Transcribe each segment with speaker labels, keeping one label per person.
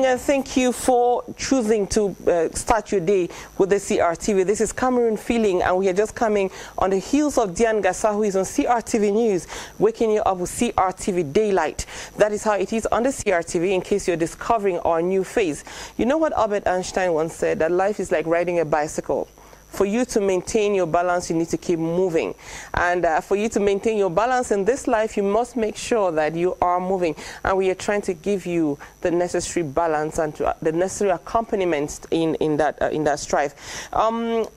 Speaker 1: and thank you for choosing to start your day with the CRTV. This is Cameroon Feeling, and we are just coming on the heels of Diane Gassa, who is on CRTV News, waking you up with CRTV Daylight. That is how it is on the CRTV, in case you're discovering our new phase. You know what Albert Einstein once said, that life is like riding a bicycle. For you to maintain your balance, you need to keep moving. And for you to maintain your balance in this life, you must make sure that you are moving. And we are trying to give you the necessary balance and the necessary accompaniment in that strive.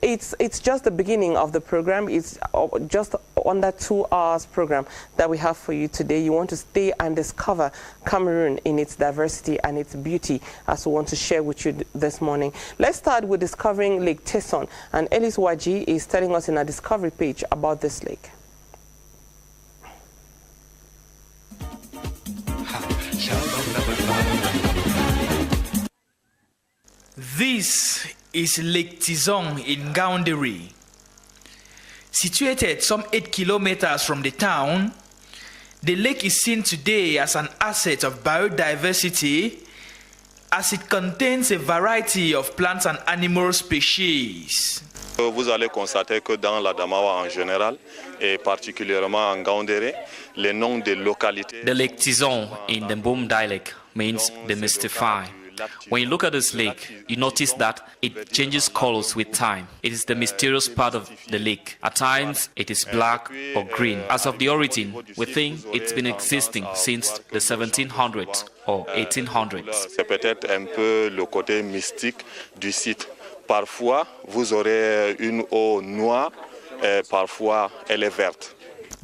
Speaker 1: It's just the beginning of the program. It's just under 2 hours program that we have for you today. You want to stay and discover Cameroon in its diversity and its beauty, as we want to share with you this morning. Let's start with discovering Lake Tesson. And Ellis Waji is telling us in our discovery page about this lake.
Speaker 2: This is Lake Tesson in Gaoundéré. Situated some 8 kilometers from the town, the lake is seen today as an asset of biodiversity, as it contains a variety of plants and animal species.
Speaker 3: Vous allez constater que dans la Damawa en général, et particulièrement en Gaoundéré, les noms des localités...
Speaker 4: The Lake Tesson in the Mbom dialect means demystify. When you look at this lake, you notice that it changes colors with time. It is the mysterious part of the lake. At times, it is black or green. As of the origin, we think it's been existing since the 1700s or 1800s.
Speaker 3: C'est peut-être un peu le côté mystique du site. Parfois, vous aurez une eau noire, et parfois elle est verte.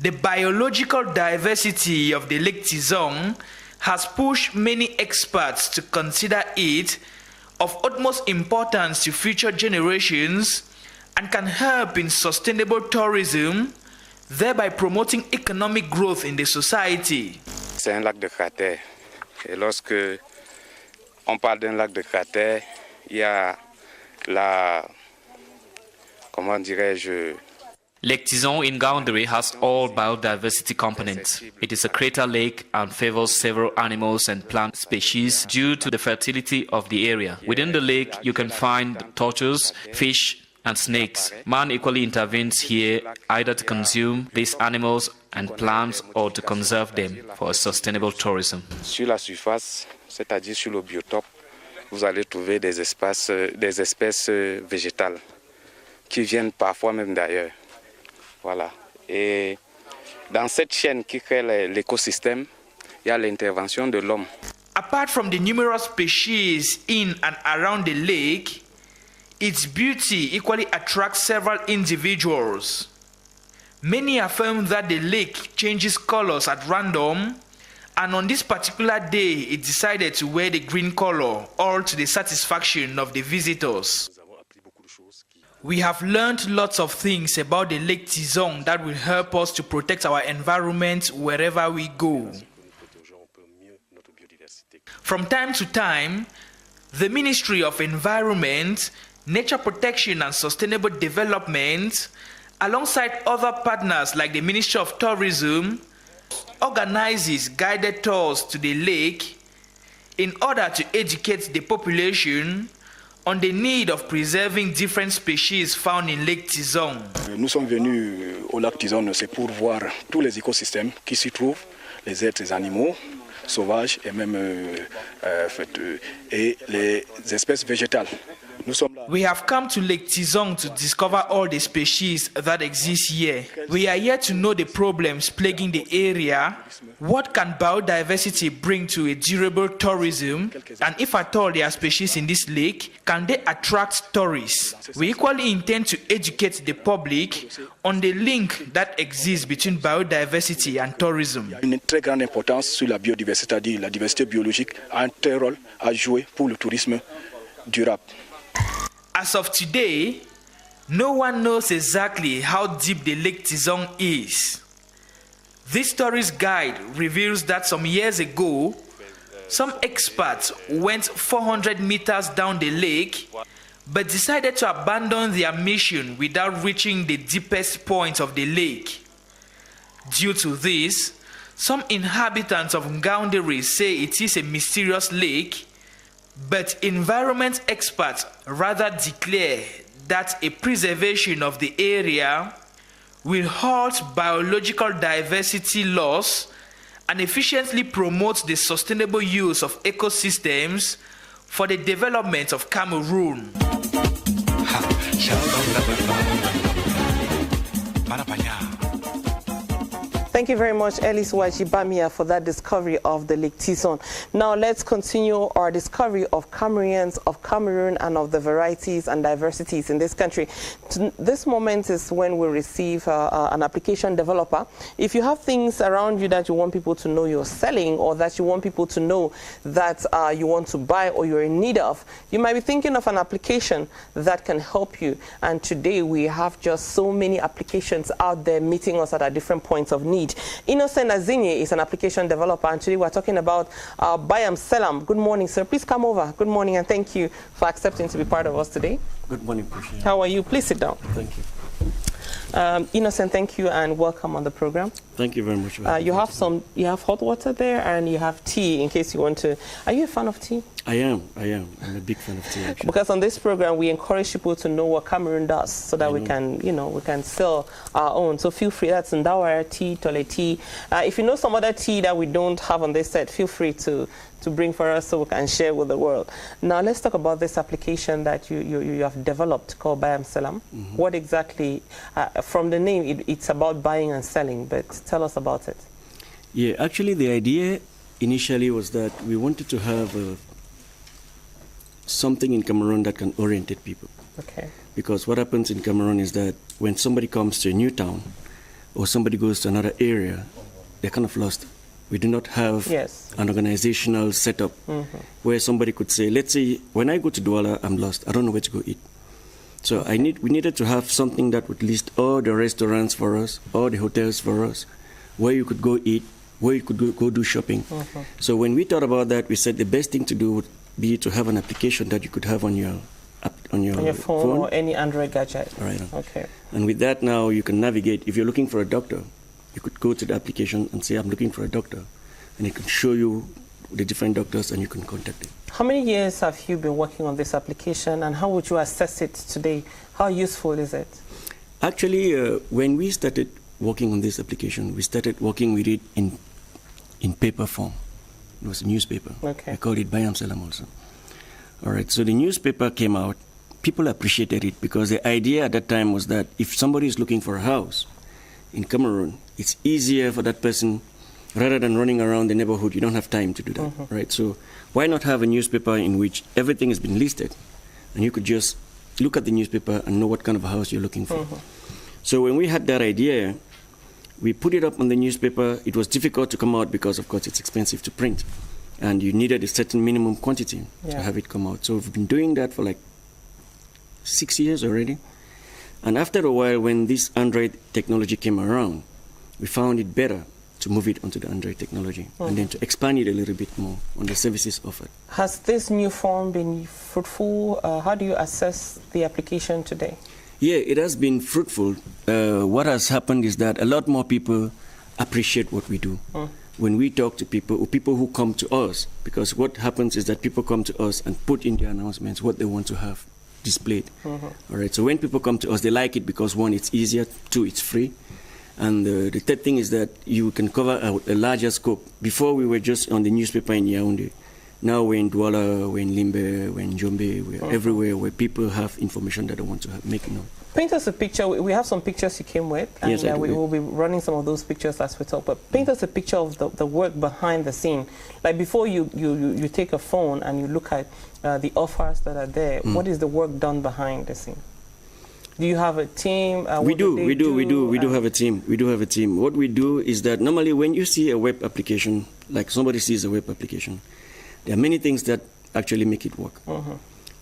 Speaker 2: The biological diversity of the Lake Tesson has pushed many experts to consider it of utmost importance to future generations and can help in sustainable tourism, thereby promoting economic growth in the society.
Speaker 5: C'est un lac de cratère. Et lorsque on parle d'un lac de cratère, il y a comment dirais-je?
Speaker 4: Lake Tesson in Gaoundéré has all biodiversity components. It is a crater lake and favors several animals and plant species due to the fertility of the area. Within the lake, you can find turtles, fish, and snakes. Man equally intervenes here either to consume these animals and plants or to conserve them for a sustainable tourism.
Speaker 5: Sur la surface, c'est-à-dire sur le biotope, vous allez trouver des espèces végétales qui viennent parfois même d'ailleurs. Voilà. Et dans cette chaîne qui crée l'écosystème, il y a l'intervention de l'homme.
Speaker 2: Apart from the numerous species in and around the lake, its beauty equally attracts several individuals. Many affirm that the lake changes colors at random, and on this particular day, it decided to wear the green color, all to the satisfaction of the visitors. We have learned lots of things about the Lake Tesson that will help us to protect our environment wherever we go. From time to time, the Ministry of Environment, Nature Protection and Sustainable Development, alongside other partners like the Ministry of Tourism, organizes guided tours to the lake in order to educate the population on the need of preserving different species found in Lake Tesson.
Speaker 6: Nous sommes venus au lac Tesson, c'est pour voir tous les écosystèmes qui s'y trouvent, les êtres, les animaux sauvages et même et les espèces végétales.
Speaker 2: We have come to Lake Tesson to discover all the species that exist here. We are here to know the problems plaguing the area, what can biodiversity bring to a durable tourism, and if at all there are species in this lake, can they attract tourists? We equally intend to educate the public on the link that exists between biodiversity and tourism.
Speaker 6: Une très grande importance sur la biodiversité, c'est-à-dire la diversité biologique a un très rôle à jouer pour le tourisme durable.
Speaker 2: As of today, no one knows exactly how deep the Lake Tesson is. This tourist guide reveals that some years ago, some experts went 400 meters down the lake, but decided to abandon their mission without reaching the deepest point of the lake. Due to this, some inhabitants of Gaoundéré say it is a mysterious lake But environment experts rather declare that a preservation of the area will halt biological diversity loss and efficiently promote the sustainable use of ecosystems for the development of Cameroon.
Speaker 1: Thank you very much, Ellis Wajibamia, for that discovery of the Lake Tison. Now let's continue our discovery of Cameroonians, of Cameroon, and of the varieties and diversities in this country. This moment is when we receive an application developer. If you have things around you that you want people to know you're selling, or that you want people to know that you want to buy or you're in need of, you might be thinking of an application that can help you. And today we have just so many applications out there meeting us at our different points of need. Innocent Azinye is an application developer, and today we're talking about Bayam Selam. Good morning, sir. Please come over. Good morning, and thank you for accepting to be part of us today.
Speaker 7: Good morning, Prisha.
Speaker 1: How are you? Please sit down.
Speaker 7: Thank you.
Speaker 1: Innocent, thank you and welcome on the program.
Speaker 7: Thank you very much.
Speaker 1: You have hot water there, and you have tea in case you want to. Are you a fan of tea?
Speaker 7: I am. I'm a big fan of tea, actually.
Speaker 1: Because on this program we encourage people to know what Cameroon does, so that we can sell our own. So feel free. That's Ndawara tea, Tole tea. If you know some other tea that we don't have on this set, feel free to bring for us so we can share with the world. Now let's talk about this application that you have developed called Bayam Selam. What exactly, from the name, it's about buying and selling, but tell us about it.
Speaker 7: Yeah, actually the idea initially was that we wanted to have something in Cameroon that can orientate people. Okay. Because what happens in Cameroon is that when somebody comes to a new town or somebody goes to another area, they're kind of lost. We do not have an organizational setup where somebody could say, let's say, when I go to Douala, I'm lost. I don't know where to go eat. So we needed to have something that would list all the restaurants for us, all the hotels for us, where you could go eat, where you could go do shopping. So when we thought about that, we said the best thing to do would be to have an application that you could have on your phone
Speaker 1: or any Android gadget.
Speaker 7: Right. Okay. And with that now you can navigate. If you're looking for a doctor, you could go to the application and say, I'm looking for a doctor, and it can show you the different doctors and you can contact them.
Speaker 1: How many years have you been working on this application, and how would you assess it today? How useful is it?
Speaker 7: Actually, when we started working on this application, we started working with it in paper form. It was a newspaper. Okay. We called it Bayam Selam also. All right, so the newspaper came out. People appreciated it because the idea at that time was that if somebody is looking for a house in Cameroon, it's easier for that person, rather than running around the neighborhood. You don't have time to do that, right? So why not have a newspaper in which everything has been listed, and you could just look at the newspaper and know what kind of a house you're looking for. So when we had that idea, we put it up on the newspaper. It was difficult to come out because, of course, it's expensive to print, and you needed a certain minimum quantity to have it come out. So we've been doing that for like 6 years already. And after a while, when this Android technology came around, we found it better to move it onto the Android technology and then to expand it a little bit more on the services offered.
Speaker 1: Has this new form been fruitful? How do you assess the application today?
Speaker 7: Yeah, it has been fruitful. What has happened is that a lot more people appreciate what we do. When we talk to people, or people who come to us, because what happens is that people come to us and put in their announcements what they want to have displayed. All right, so when people come to us, they like it because, one, it's easier, two, it's free. And the third thing is that you can cover a larger scope. Before we were just on the newspaper in Yaoundé. Now we're in Douala, we're in Limbe, we're in Jombe, we're everywhere where people have information that they want to make known.
Speaker 1: Paint us a picture. We have some pictures you came with, and
Speaker 7: yes,
Speaker 1: we will be running some of those pictures as we talk. But paint us a picture of the work behind the scene. Like before you take a phone and you look at the offers that are there, what is the work done behind the scene? Do you have a team?
Speaker 7: We do have a team. We do have a team. What we do is that normally when you see a web application, like somebody sees a web application, there are many things that actually make it work.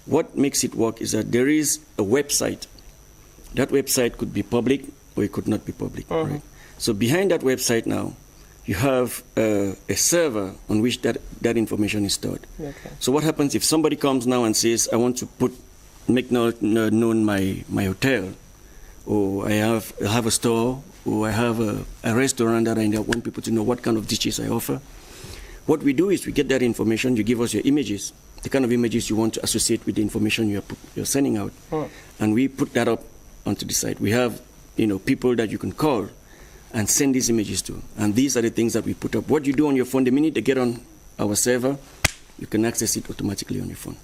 Speaker 7: What makes it work is that there is a website. That website could be public or it could not be public. Right? So behind that website now, you have a server on which that information is stored. Okay. So what happens if somebody comes now and says, I want to make known my hotel, or I have a store, or I have a restaurant that I want people to know what kind of dishes I offer. What we do is we get that information, you give us your images, the kind of images you want to associate with the information you're sending out. And we put that up onto the site. We have, people that you can call and send these images to. And these are the things that we put up. What you do on your phone, the minute they get on our server, you can access it automatically on your phone.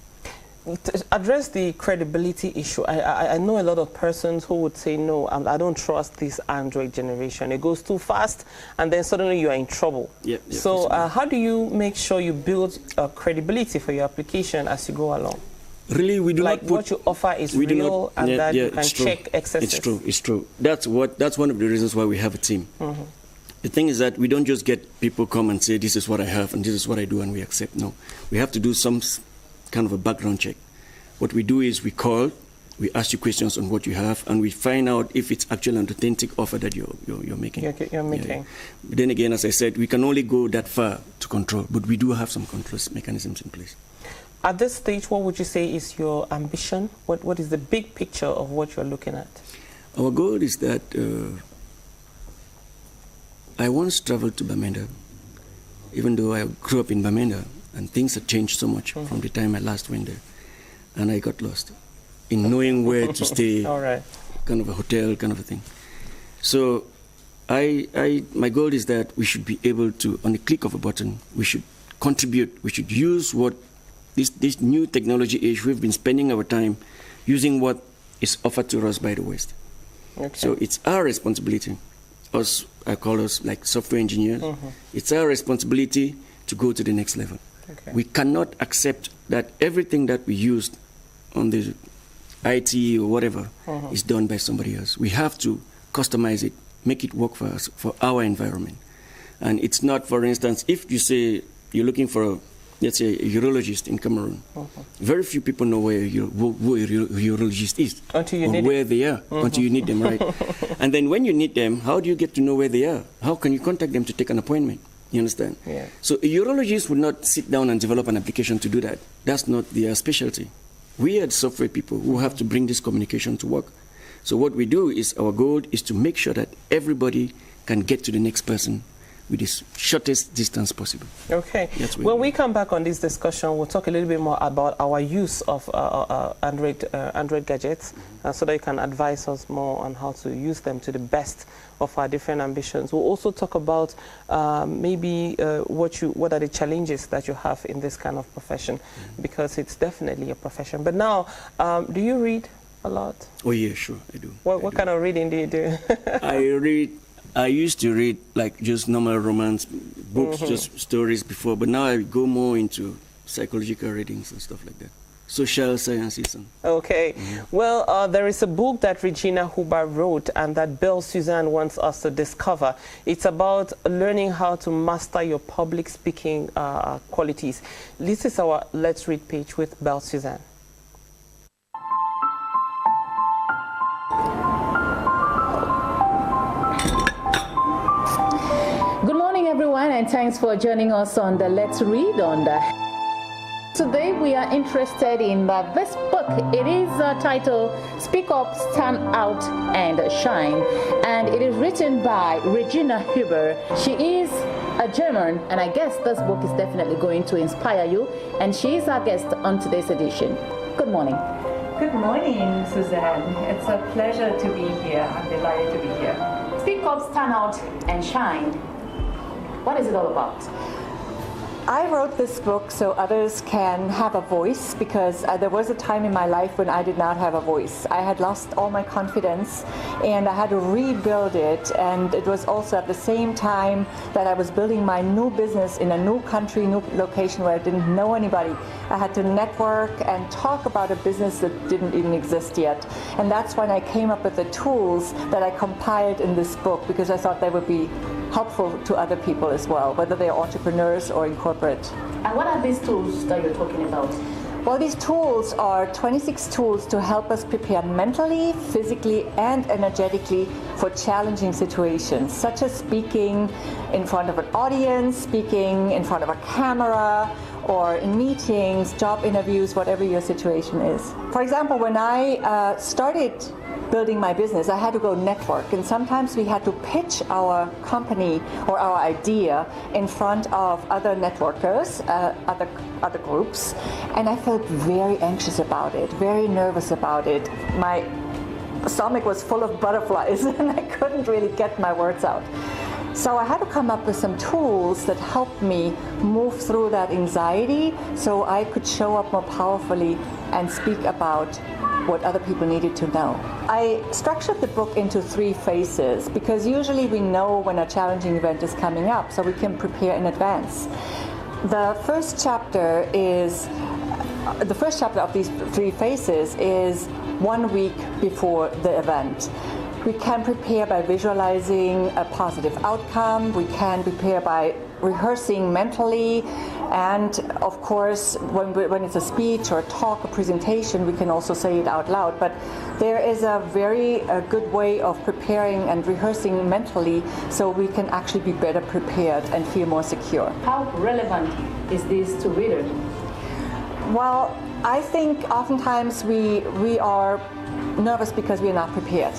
Speaker 1: To address the credibility issue, I know a lot of persons who would say, no, I don't trust this Android generation. It goes too fast, and then suddenly you are in trouble. So how do you make sure you build credibility for your application as you go along?
Speaker 7: Really, we do not put...
Speaker 1: what you offer is real, and that you can check excesses.
Speaker 7: It's true. That's one of the reasons why we have a team. The thing is that we don't just get people come and say, this is what I have, and this is what I do, and we accept. No. We have to do some kind of a background check. What we do is we call, we ask you questions on what you have, and we find out if it's actually an authentic offer that you're making.
Speaker 1: You're making.
Speaker 7: But then again, as I said, we can only go that far to control, but we do have some control mechanisms in place.
Speaker 1: At this stage, what would you say is your ambition? What is the big picture of what you're looking at?
Speaker 7: Our goal is that I once traveled to Bamenda, even though I grew up in Bamenda, and things had changed so much from the time I last went there. And I got lost in knowing where to stay, kind of a hotel, kind of a thing. So my goal is that we should be able to, on the click of a button, we should contribute, we should use what this new technology age, we've been spending our time using what is offered to us by the West. So it's our responsibility, I call us like software engineers, it's our responsibility to go to the next level. We cannot accept that everything that we used on the IT or whatever is done by somebody else. We have to customize it, make it work for us, for our environment. And it's not, for instance, if you say you're looking for, let's say, a urologist in Cameroon, very few people know where who a urologist is,
Speaker 1: until you need
Speaker 7: where they are, until you need them, right? And then when you need them, how do you get to know where they are? How can you contact them to take an appointment? You understand? So a urologist would not sit down and develop an application to do that. That's not their specialty. We are the software people who have to bring this communication to work. So what we do is, our goal is to make sure that everybody can get to the next person with the shortest distance possible.
Speaker 1: Okay. When we come back on this discussion, we'll talk a little bit more about our use of Android gadgets, so that you can advise us more on how to use them to the best of our different ambitions. We'll also talk about maybe what are the challenges that you have in this kind of profession, because it's definitely a profession. But now, do you read a lot?
Speaker 7: Oh yeah, sure, I do.
Speaker 1: What kind of reading do you do?
Speaker 7: I used to read like just normal romance books, just stories before, but now I go more into psychological readings and stuff like that. Social sciences.
Speaker 1: Okay. Well, there is a book that Regina Huber wrote and that Belle Suzanne wants us to discover. It's about learning how to master your public speaking qualities. This is our Let's Read page with Belle Suzanne.
Speaker 8: Good morning, everyone, and thanks for joining us on the Let's Read on the... Today we are interested in this book. It is titled Speak Up, Stand Out and Shine, and it is written by Regina Huber. She is a German, and I guess this book is definitely going to inspire you, and she is our guest on today's edition. Good morning.
Speaker 9: Good morning, Suzanne. It's a pleasure to be here. I'm delighted to be here.
Speaker 8: Speak Up, Stand Out and Shine. What is it all about?
Speaker 9: I wrote this book so others can have a voice, because there was a time in my life when I did not have a voice. I had lost all my confidence and I had to rebuild it, and it was also at the same time that I was building my new business in a new country, new location where I didn't know anybody. I had to network and talk about a business that didn't even exist yet. And that's when I came up with the tools that I compiled in this book, because I thought they would be helpful to other people as well, whether they're entrepreneurs or in corporate.
Speaker 8: And what are these tools that you're talking about?
Speaker 9: Well, these tools are 26 tools to help us prepare mentally, physically, and energetically for challenging situations, such as speaking in front of an audience, speaking in front of a camera, or in meetings, job interviews, whatever your situation is. For example, when I started building my business, I had to go network. And sometimes we had to pitch our company or our idea in front of other networkers, other groups. And I felt very anxious about it, very nervous about it. My stomach was full of butterflies and I couldn't really get my words out. So I had to come up with some tools that helped me move through that anxiety so I could show up more powerfully and speak about what other people needed to know. I structured the book into 3 phases because usually we know when a challenging event is coming up, so we can prepare in advance. The first chapter of these 3 phases is 1 week before the event. We can prepare by visualizing a positive outcome. We can prepare by rehearsing mentally. And of course, when it's a speech or a talk, a presentation, we can also say it out loud. But there is a very good way of preparing and rehearsing mentally so we can actually be better prepared and feel more secure.
Speaker 8: How relevant is this to readers?
Speaker 9: Well, I think oftentimes we are nervous because we are not prepared.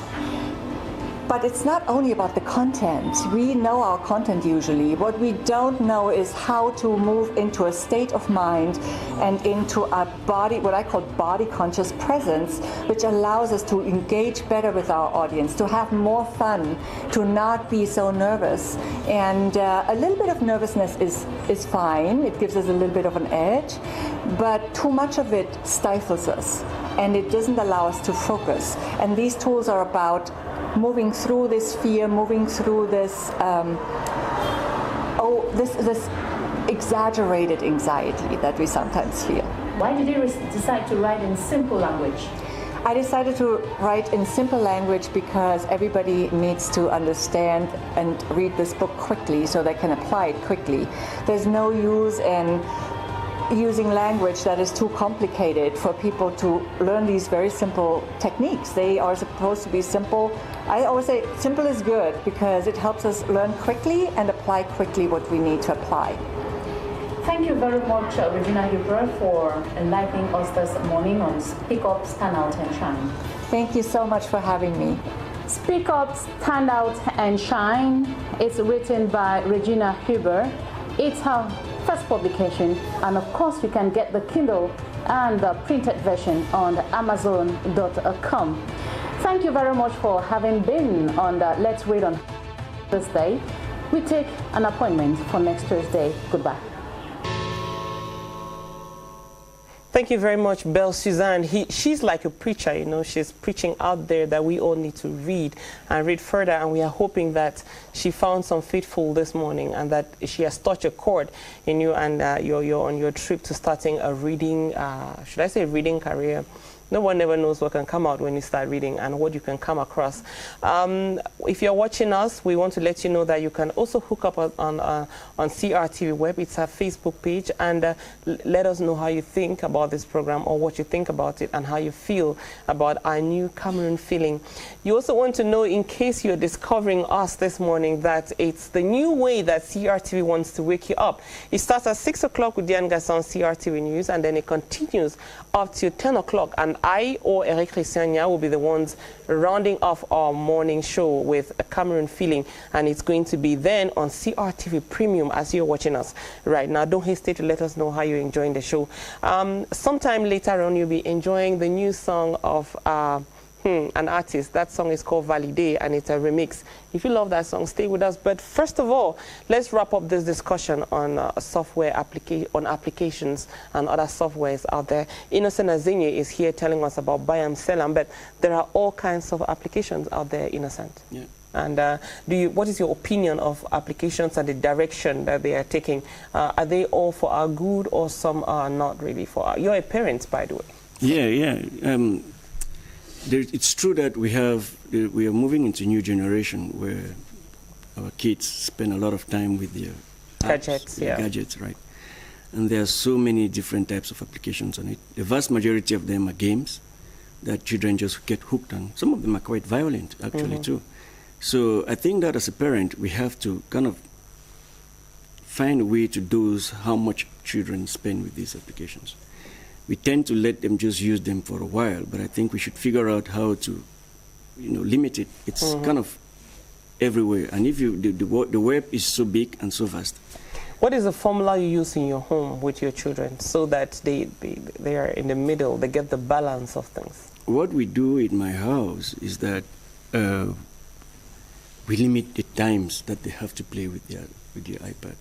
Speaker 9: But it's not only about the content. We know our content usually. What we don't know is how to move into a state of mind and into a body, what I call body conscious presence, which allows us to engage better with our audience, to have more fun, to not be so nervous. And a little bit of nervousness is fine. It gives us a little bit of an edge, but too much of it stifles us and it doesn't allow us to focus. And these tools are about moving through this fear, moving through this this exaggerated anxiety that we sometimes feel.
Speaker 8: Why did you decide to write in simple language?
Speaker 9: I decided to write in simple language because everybody needs to understand and read this book quickly so they can apply it quickly. There's no use in using language that is too complicated for people to learn these very simple techniques. They are supposed to be simple. I always say simple is good because it helps us learn quickly and apply quickly what we need to apply.
Speaker 8: Thank you very much, Regina Huber, for enlightening us this morning on Speak Up, Stand Out and Shine.
Speaker 9: Thank you so much for having me.
Speaker 8: Speak Up, Stand Out and Shine. It's written by Regina Huber. It's her first publication, and of course you can get the Kindle and the printed version on Amazon.com. Thank you very much for having been on the Let's Read on Thursday. We take an appointment for next Thursday. Goodbye.
Speaker 1: Thank you very much, Belle Suzanne. She's like a preacher, you know. She's preaching out there that we all need to read and read further. And we are hoping that she found some faithful this morning and that she has touched a chord in you and you're on your trip to starting a reading, should I say reading career? No one ever knows what can come out when you start reading and what you can come across. If you're watching us, we want to let you know that you can also hook up on CRTV Web. It's our Facebook page, and let us know how you think about this program or what you think about it and how you feel about our new Cameroon Feeling. You also want to know, in case you're discovering us this morning, that it's the new way that CRTV wants to wake you up. It starts at 6 o'clock with Diane Gasson on CRTV News, and then it continues up to 10 o'clock. And I or Eric Christiania will be the ones rounding off our morning show with a Cameroon Feeling, and it's going to be then on CRTV Premium as you're watching us right now. Don't hesitate to let us know how you're enjoying the show. Sometime later on, you'll be enjoying the new song of an artist. That song is called Valide, and it's a remix. If you love that song, stay with us. But first of all, let's wrap up this discussion on applications and other softwares out there. Innocent Azenye is here telling us about Bayam Selam, but there are all kinds of applications out there, Innocent. Yeah. And what is your opinion of applications and the direction that they are taking? Are they all for our good, or some are not really for our? You're a parent, by the way.
Speaker 7: Yeah. It's true that we are moving into a new generation where our kids spend a lot of time with their
Speaker 1: gadgets,
Speaker 7: gadgets, right? And there are so many different types of applications on it. The vast majority of them are games that children just get hooked on. Some of them are quite violent, actually, too. So I think that as a parent, we have to kind of find a way to dose how much children spend with these applications. We tend to let them just use them for a while, but I think we should figure out how to limited. It's kind of everywhere. And if the web is so big and so vast.
Speaker 1: What is the formula you use in your home with your children so that they are in the middle, they get the balance of things?
Speaker 7: What we do in my house is that we limit the times that they have to play with their iPad.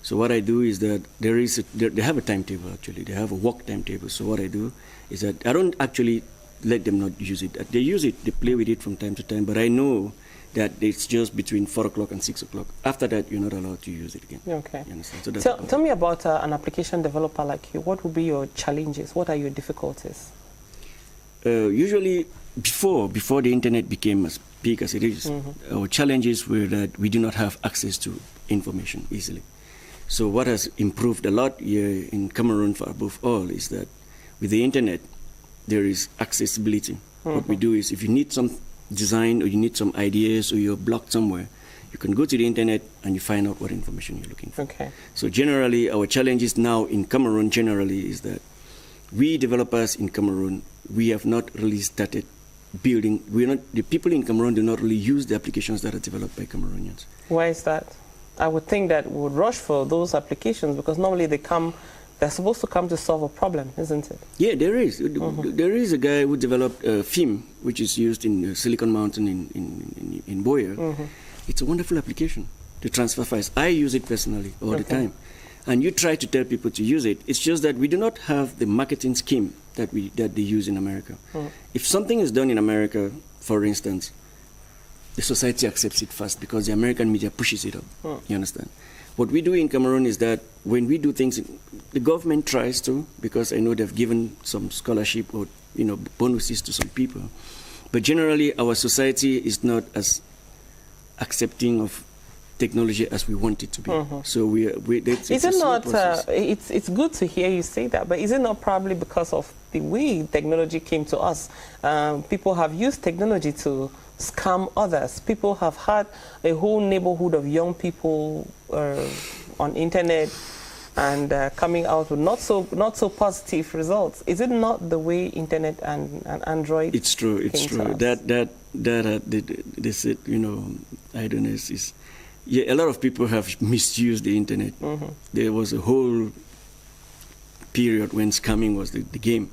Speaker 7: So what I do is that they have a timetable actually. They have a work timetable. So what I do is that I don't actually let them not use it. They use it, they play with it from time to time, but I know that it's just between 4 o'clock and 6 o'clock. After that, you're not allowed to use it again.
Speaker 1: Okay.
Speaker 7: You understand? So
Speaker 1: tell me about an application developer like you. What would be your challenges? What are your difficulties?
Speaker 7: Usually, before the internet became as big as it is, our challenges were that we do not have access to information easily. So what has improved a lot here in Cameroon for above all is that with the internet, there is accessibility. What we do is if you need some design or you need some ideas or you're blocked somewhere, you can go to the internet and you find out what information you're looking for.
Speaker 1: Okay.
Speaker 7: So generally, our challenges now in Cameroon generally is that we developers in Cameroon, we have not really started building. The people in Cameroon do not really use the applications that are developed by Cameroonians.
Speaker 1: Why is that? I would think that we would rush for those applications because normally they're supposed to come to solve a problem, isn't it?
Speaker 7: Yeah, there is. There is a guy who developed a film which is used in Silicon Mountain in Boyer. It's a wonderful application to transfer files. I use it personally all the time. And you try to tell people to use it. It's just that we do not have the marketing scheme that they use in America. If something is done in America, for instance, the society accepts it fast because the American media pushes it up. You understand? What we do in Cameroon is that when we do things, the government tries to, because I know they've given some scholarship or bonuses to some people, but generally our society is not as accepting of technology as we want it to be. So
Speaker 1: it's good to hear you say that, but is it not probably because of the way technology came to us? People have used technology to scam others. People have had a whole neighborhood of young people on internet and coming out with not so positive results. Is it not the way internet and Android?
Speaker 7: It's true. It's true. They said, I don't know. A lot of people have misused the internet. There was a whole period when scamming was the game,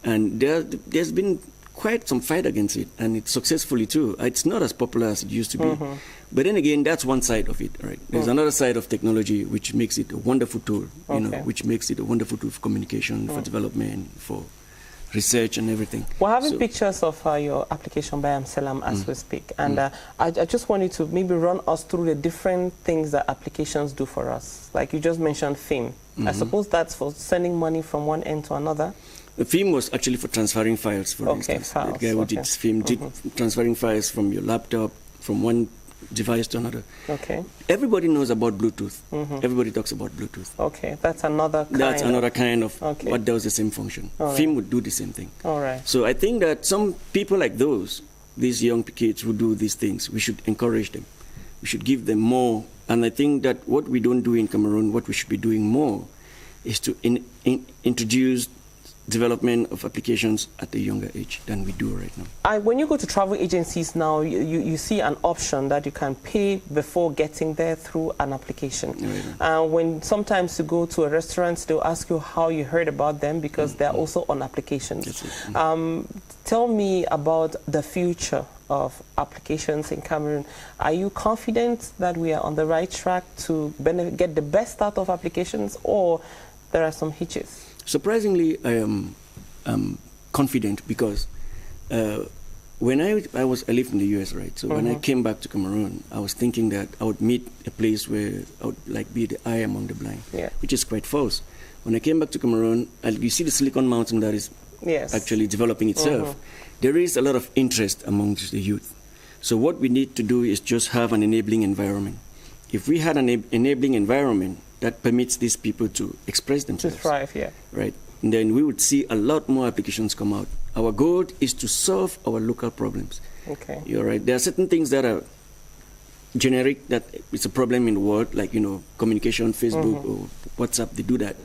Speaker 7: and there's been quite some fight against it, and it's successfully too. It's not as popular as it used to be. But then again, that's one side of it, right? There's another side of technology which makes it a wonderful tool, which makes it a wonderful tool for communication, for development, for research and everything.
Speaker 1: We're having pictures of your application by Amselam as we speak, and I just want you to maybe run us through the different things that applications do for us. Like you just mentioned FIM. I suppose that's for sending money from one end to another.
Speaker 7: The FIM was actually for transferring files, for instance.
Speaker 1: Files.
Speaker 7: The guy who did FIM did transferring files from your laptop, from one device to another.
Speaker 1: Okay.
Speaker 7: Everybody knows about Bluetooth. Everybody talks about Bluetooth.
Speaker 1: Okay, that's another kind of
Speaker 7: what does the same function.
Speaker 1: Right.
Speaker 7: FIM would do the same thing.
Speaker 1: All right.
Speaker 7: So I think that some people like these young kids who do these things, we should encourage them. We should give them more. And I think that what we don't do in Cameroon, what we should be doing more, is to introduce development of applications at a younger age than we do right now.
Speaker 1: When you go to travel agencies now, you see an option that you can pay before getting there through an application. When sometimes you go to a restaurant, they'll ask you how you heard about them because they're also on applications. Tell me about the future of applications in Cameroon. Are you confident that we are on the right track to get the best out of applications, or there are some hitches?
Speaker 7: Surprisingly, I am confident because when I lived in the US, right? So when I came back to Cameroon, I was thinking that I would meet a place where I would be the eye among the blind, which is quite false. When I came back to Cameroon, you see the Silicon Mountain that is actually developing itself. There is a lot of interest amongst the youth. So what we need to do is just have an enabling environment. If we had an enabling environment that permits these people to express themselves,
Speaker 1: to thrive,
Speaker 7: right, and then we would see a lot more applications come out. Our goal is to solve our local problems.
Speaker 1: Okay.
Speaker 7: You're right. There are certain things that are generic, that it's a problem in the world, like, communication, Facebook or WhatsApp, they do that.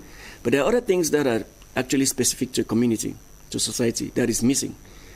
Speaker 7: But there are other things that are actually specific to a community, to society, that is missing.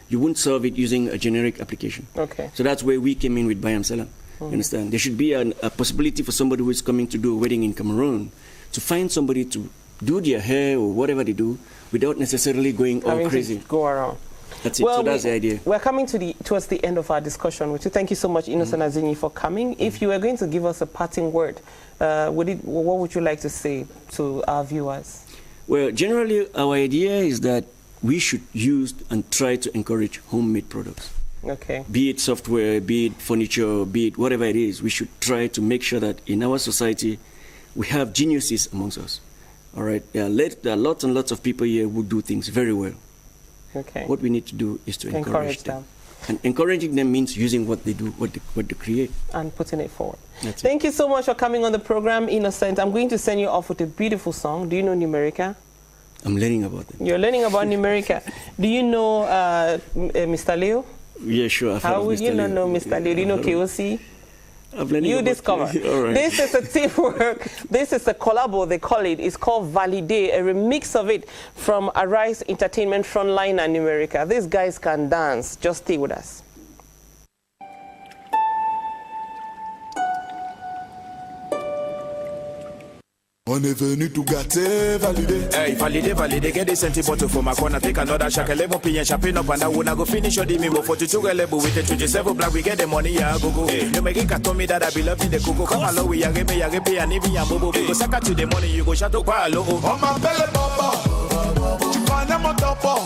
Speaker 7: you wouldn't solve it using a generic application.
Speaker 1: Okay.
Speaker 7: So that's where we came in with Bayam Salam. You understand? There should be a possibility for somebody who is coming to do a wedding in Cameroon to find somebody to do their hair or whatever they do without necessarily going all crazy.
Speaker 1: Go around.
Speaker 7: That's it. Well, so that's the idea.
Speaker 1: We're coming towards the end of our discussion with you. Thank you so much, Innocent Azini, for coming. If you were going to give us a parting word, what would you like to say to our viewers?
Speaker 7: Well, generally, our idea is that we should use and try to encourage homemade products.
Speaker 1: Okay.
Speaker 7: Be it software, be it furniture, be it whatever it is, we should try to make sure that in our society we have geniuses amongst us. All right. There are lots and lots of people here who do things very well.
Speaker 1: Okay.
Speaker 7: What we need to do is to encourage them. And encouraging them means using what they do, what they create.
Speaker 1: And putting it forward.
Speaker 7: That's
Speaker 1: Thank you so much for coming on the program, Innocent. I'm going to send you off with a beautiful song. Do you know Numerica?
Speaker 7: I'm learning about it.
Speaker 1: You're learning about Numerica. Do you know Mr. Leo?
Speaker 7: Yeah, sure.
Speaker 1: How would you not know Mr. Leo? Do you know KOC?
Speaker 7: You
Speaker 1: discover.
Speaker 7: Right.
Speaker 1: This is a teamwork. This is a collabo, they call it. It's called Validate, a remix of it from Arise Entertainment Frontline and Numerica. These guys can dance. Just stay with us.
Speaker 10: On est venu tout gâter, valider.
Speaker 11: Hey, valider, get this empty bottle for my corner. Take another shot, 11 p.m. champagne up and I wanna go finish your mimo 42 level with the 27 black. We get the money, yeah, go. You make it told me that I be loving the cocoa. Come along, we are pay and even ya bobo. Go saka to the money, you go shut up palo.
Speaker 10: On m'appelle papa, tu connais mon topo.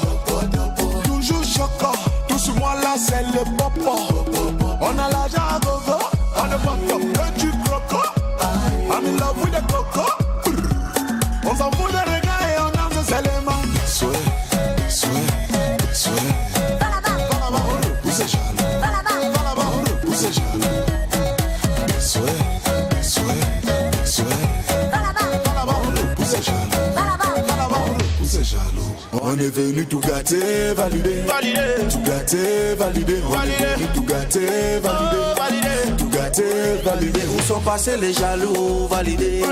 Speaker 10: Toujours choquant, tout sur moi là c'est le popo. On a l'argent à gogo, on ne pas que du croco. I'm in love with the coco. On s'en fout de regard et on danse seulement. Souhait. Poussez jaloux. Poussez jaloux. Souhait. Poussez jaloux. On est venu tout gâter, valider. Tout gâter, valider. On est venu tout gâter, valider. Tout gâter, valider.
Speaker 12: Où sont passés les jaloux, validés.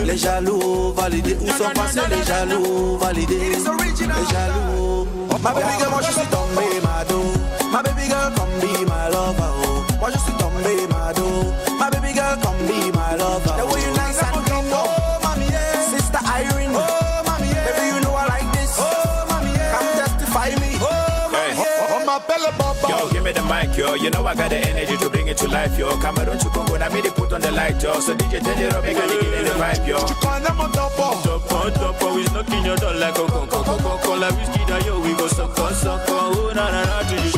Speaker 12: Les jaloux, validés. Où sont passés les jaloux, validés. Les jaloux. Ma baby girl, moi je suis tombé, Mado. Ma baby girl, come be my lover. Oh. Moi je suis tombé, Mado. Ma baby girl, come be my lover. The way you nice and clean, oh, mommy, yeah. Sister Irene, oh, mommy, yeah. Baby, you know I like this, oh, mommy, yeah. Come testify me, oh, mommy, yeah.
Speaker 10: On m'appelle papa.
Speaker 11: Yo, give me the mic, yo. You know I got the energy to bring it to life, yo. Cameroun to Congo, I made it put on the light, yo. So DJ turn it up, make a dig in the vibe, yo.
Speaker 10: Tu connais mon topo.
Speaker 11: Topo, is knocking your door like a coco. La whiskey that yo, we go sucker. Oh, na, to you,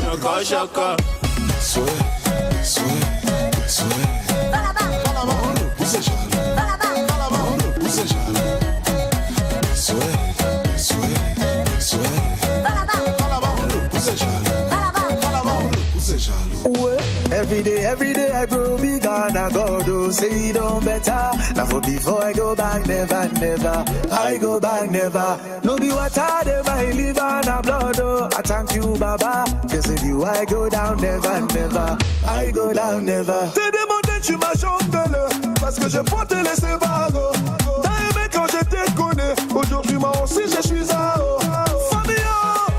Speaker 11: shaka.
Speaker 10: Souhait. Poussez jaloux. Poussez jaloux. Souhait. Poussez jaloux. Poussez jaloux.
Speaker 12: Every day I grow bigger and I go do say it don't better. Now for before I go back, never. I go back, never. No be what I do, my liver and a blood. Oh, I thank you, Baba. Cause with you I go down, never. I go down, never.
Speaker 10: T'es demandé, tu m'as chanté parce que je peux te laisser barreau. T'as aimé quand je te connais. Aujourd'hui, moi aussi, je suis à haut.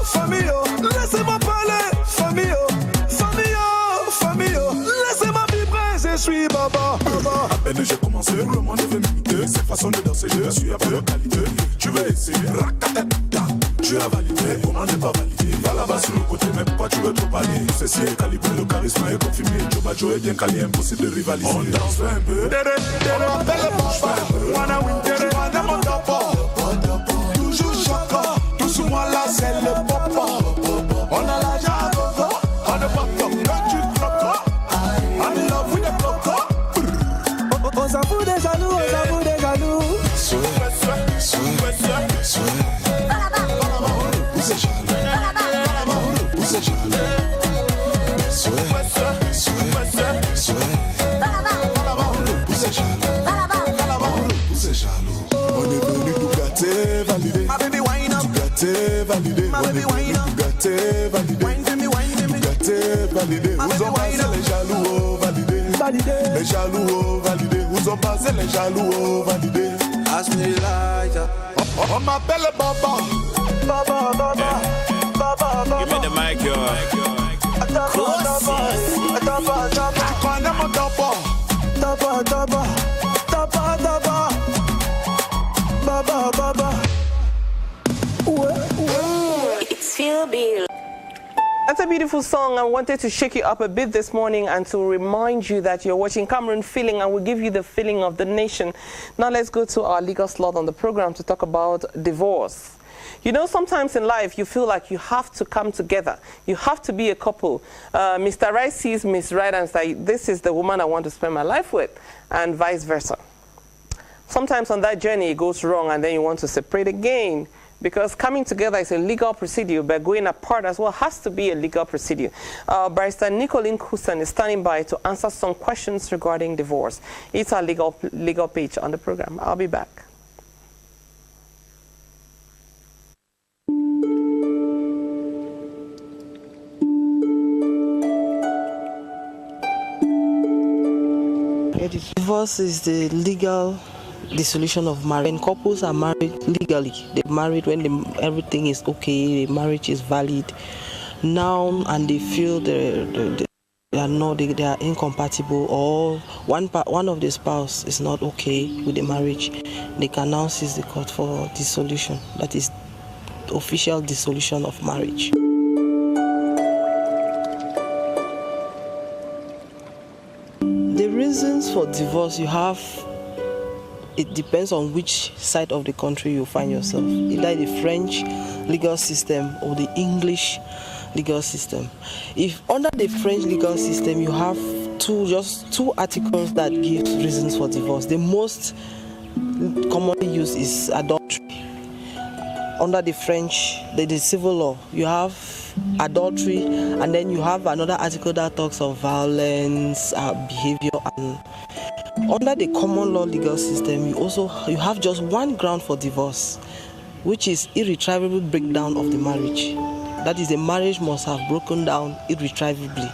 Speaker 10: Famille, laissez-moi parler. Famille, laissez-moi vibrer, je suis Baba. À peine j'ai commencé, le monde est venu m'imiter. Cette façon de danser, je suis à peu qualité. Tu veux essayer, racatata. Tu as validé, comment ne pas valider. Va là-bas sur le côté, mais pourquoi tu veux trop parler? Ceci est calibré, le charisme est confirmé. Joe est bien calé, impossible de rivaliser. On danse un peu. On appelle le papa. Wanna win, tu vas dans mon topo. Toujours choquant, tout sur moi là c'est le popo. On a l'argent à gogo, on ne pas comme que tu croco. I'm in love with the coco.
Speaker 12: On s'en fout des jaloux,
Speaker 10: Souhait. Poussez jaloux. Poussez jaloux. Souhait. Poussez jaloux. On est venu tout gâter, valider.
Speaker 12: My baby wine up.
Speaker 10: Tout gâter, valider.
Speaker 12: My baby wine up.
Speaker 10: Tout gâter, valider.
Speaker 12: Wine to me.
Speaker 10: Tout gâter, valider. Vous en passez les jaloux, oh, valider. Les jaloux, oh, valider. Vous en passez les jaloux, oh, valider.
Speaker 12: Ask me lighter.
Speaker 10: On m'appelle Baba.
Speaker 12: Baba.
Speaker 11: Give me the mic, yo.
Speaker 1: It's Feel Bill. That's a beautiful song. I wanted to shake you up a bit this morning and to remind you that you're watching Cameroon Feeling, and we'll give you the feeling of the nation. Now let's go to our legal slot on the program to talk about divorce. You know, sometimes in life you feel like you have to come together. You have to be a couple. Mr. Right sees Miss Right and says, this is the woman I want to spend my life with, and vice versa. Sometimes on that journey it goes wrong and then you want to separate again, because coming together is a legal procedure, but going apart as well has to be a legal procedure. Barrister Nicolene Kusen is standing by to answer some questions regarding divorce. It's our legal page on the program. I'll be back.
Speaker 13: Divorce is the legal dissolution of marriage. When couples are married legally, they're married when everything is okay, the marriage is valid now, and they feel they are incompatible, or one of the spouse is not okay with the marriage, they can now seize the court for dissolution. That is official dissolution of marriage. The reasons for divorce you have, it depends on which side of the country you find yourself, either the French legal system or the English legal system. If under the French legal system you have just two articles that give reasons for divorce. The most commonly used is adultery. Under the French, the civil law, you have adultery, and then you have another article that talks of violence, behavior, and under the common law legal system, you have just one ground for divorce, which is irretrievable breakdown of the marriage. That is, the marriage must have broken down irretrievably.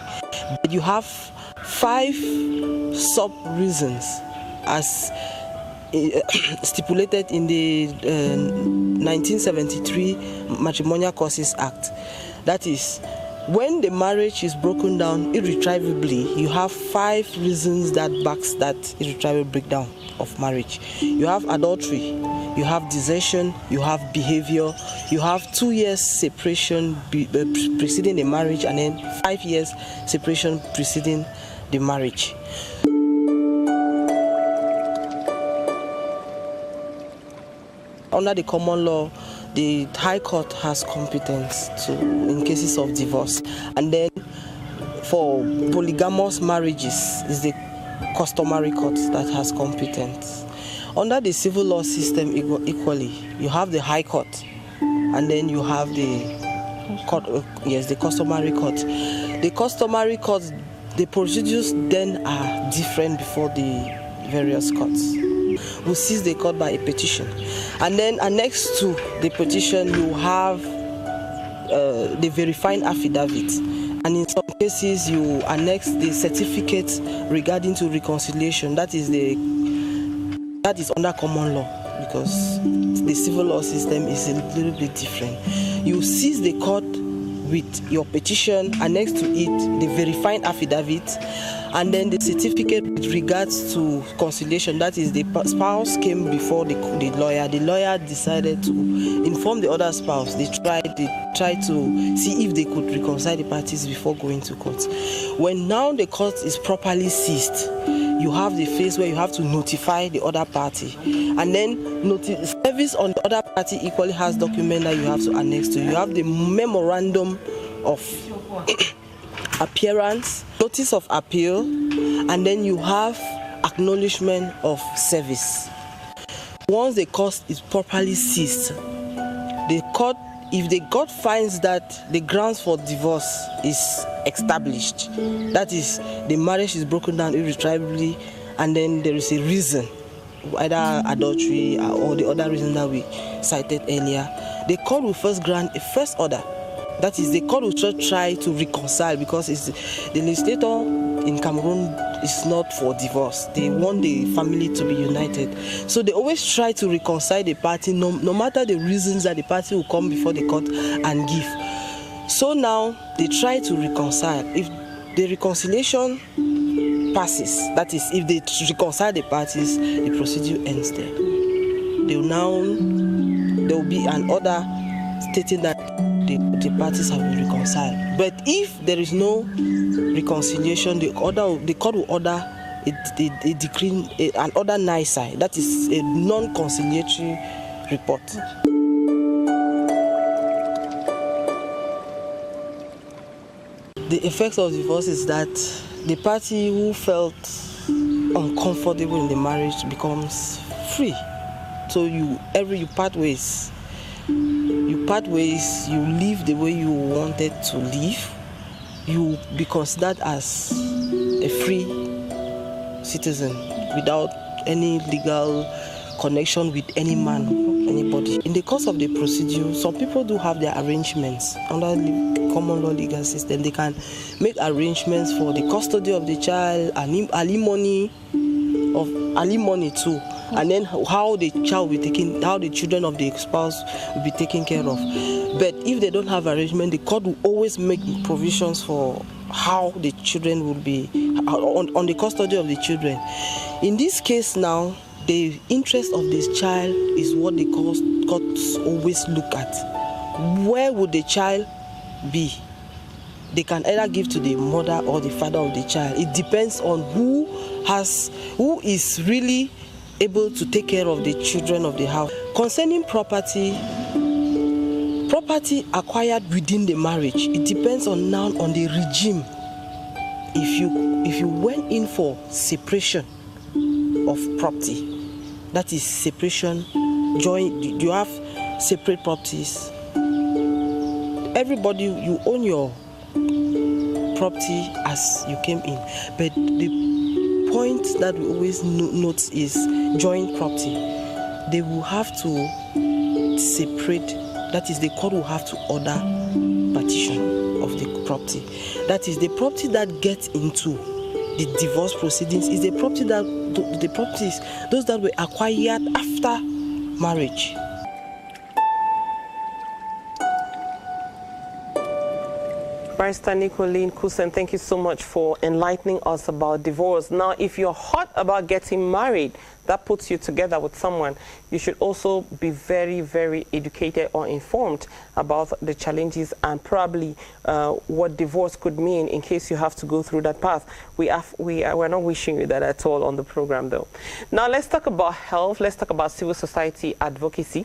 Speaker 13: But you have 5 sub-reasons as stipulated in the 1973 Matrimonial Causes Act. That is, when the marriage is broken down irretrievably, you have 5 reasons that backs that irretrievable breakdown of marriage. You have adultery, you have desertion, you have behavior, you have 2 years separation preceding the marriage, and then 5 years separation preceding the marriage. Under the common law, the High Court has competence in cases of divorce. And then for polygamous marriages, it's the customary court that has competence. Under the civil law system equally, you have the High Court, and then you have the court, the customary court. The customary courts, the procedures then are different before the various courts. We seize the court by a petition, and then annexed to the petition you have the verifying affidavit, and in some cases you annex the certificate regarding to reconciliation. That is under common law, because the civil law system is a little bit different. You seize the court with your petition, annexed to it the verifying affidavit, and then the certificate with regards to conciliation. That is, the spouse came before the lawyer. The lawyer decided to inform the other spouse. They tried to see if they could reconcile the parties before going to court. When now the court is properly seized, you have the phase where you have to notify the other party, and then service on the other party equally has document that you have to annex to. You have the memorandum of appearance, notice of appeal, and then you have acknowledgement of service. Once the court is properly seized, if the court finds that the grounds for divorce is established, that is, the marriage is broken down irretrievably, and then there is a reason, either adultery or the other reason that we cited earlier, the court will first grant a first order. That is, the court will try to reconcile, because the legislator in Cameroon is not for divorce. They want the family to be united. So they always try to reconcile the party, no matter the reasons that the party will come before the court and give. So now they try to reconcile. If the reconciliation passes, that is, if they reconcile the parties, the procedure ends there. There will be an order stating that the parties have been reconciled. But if there is no reconciliation, the court will order a decree, an order nicer, that is a non-conciliatory report. The effects of divorce is that the party who felt uncomfortable in the marriage becomes free. So you part ways. You live the way you wanted to live. You be considered as a free citizen without any legal connection with any man, anybody. In the course of the procedure, some people do have their arrangements under the common law legal system. They can make arrangements for the custody of the child, alimony too, and then how the child will be taken, how the children of the spouse will be taken care of. But if they don't have arrangement, the court will always make provisions for how the children will be on the custody of the children. In this case now, the interest of this child is what the courts always look at. Where would the child be? They can either give to the mother or the father of the child. It depends on who is really able to take care of the children of the house. Concerning property acquired within the marriage, it depends on the regime. If you went in for separation of property, that is separation, you have separate properties. Everybody, you own your property as you came in. But the point that we always note is joint property. They will have to separate, that is, the court will have to order partition of the property. That is, the property that gets into the divorce proceedings is the properties those that were acquired after marriage.
Speaker 1: Barrister Nicolene Kusen, thank you so much for enlightening us about divorce. Now, if you're hot about getting married, that puts you together with someone, you should also be very, very educated or informed about the challenges and probably what divorce could mean in case you have to go through that path. We're not wishing you that at all on the program, though. Now, let's talk about health. Let's talk about civil society advocacy.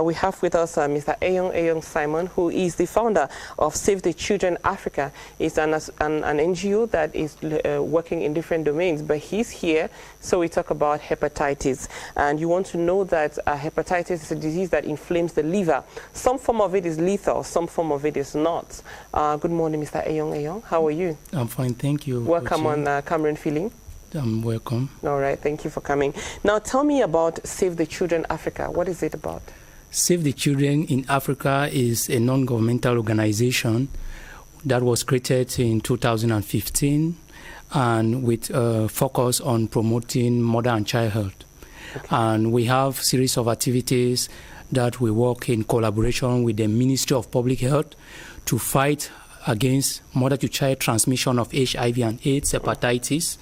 Speaker 1: We have with us Mr. Eyong Simon, who is the founder of Save the Children Africa. It's an NGO that is working in different domains, but he's here, so we talk about hepatitis. And you want to know that hepatitis is a disease that inflames the liver. Some form of it is lethal, some form of it is not. Good morning, Mr. Eyong. How are you?
Speaker 14: I'm fine, thank you.
Speaker 1: Welcome on CAMEROUN Feeling.
Speaker 14: Welcome.
Speaker 1: All right, thank you for coming. Now tell me about Save the Children Africa. What is it about?
Speaker 14: Save the Children in Africa is a non-governmental organization that was created in 2015 and with a focus on promoting mother and child health. Okay. And we have a series of activities that we work in collaboration with the Ministry of Public Health to fight against mother-to-child transmission of HIV and AIDS, hepatitis.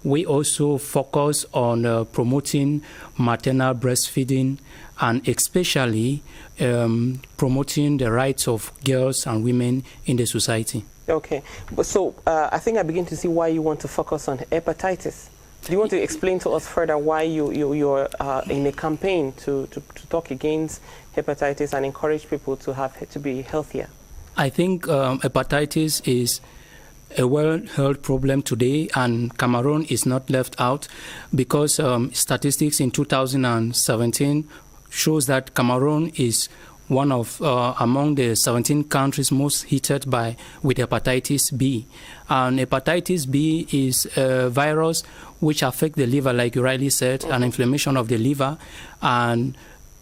Speaker 14: We also focus on promoting maternal breastfeeding and especially promoting the rights of girls and women in the society.
Speaker 1: Okay, so I think I begin to see why you want to focus on hepatitis. Do you want to explain to us further why you're in a campaign to talk against hepatitis and encourage people to be healthier?
Speaker 14: I think hepatitis is a world health problem today, and Cameroon is not left out because statistics in 2017 shows that Cameroon is one of among the 17 countries most hit with hepatitis B. And hepatitis B is a virus which affects the liver, like you rightly said, an inflammation of the liver. And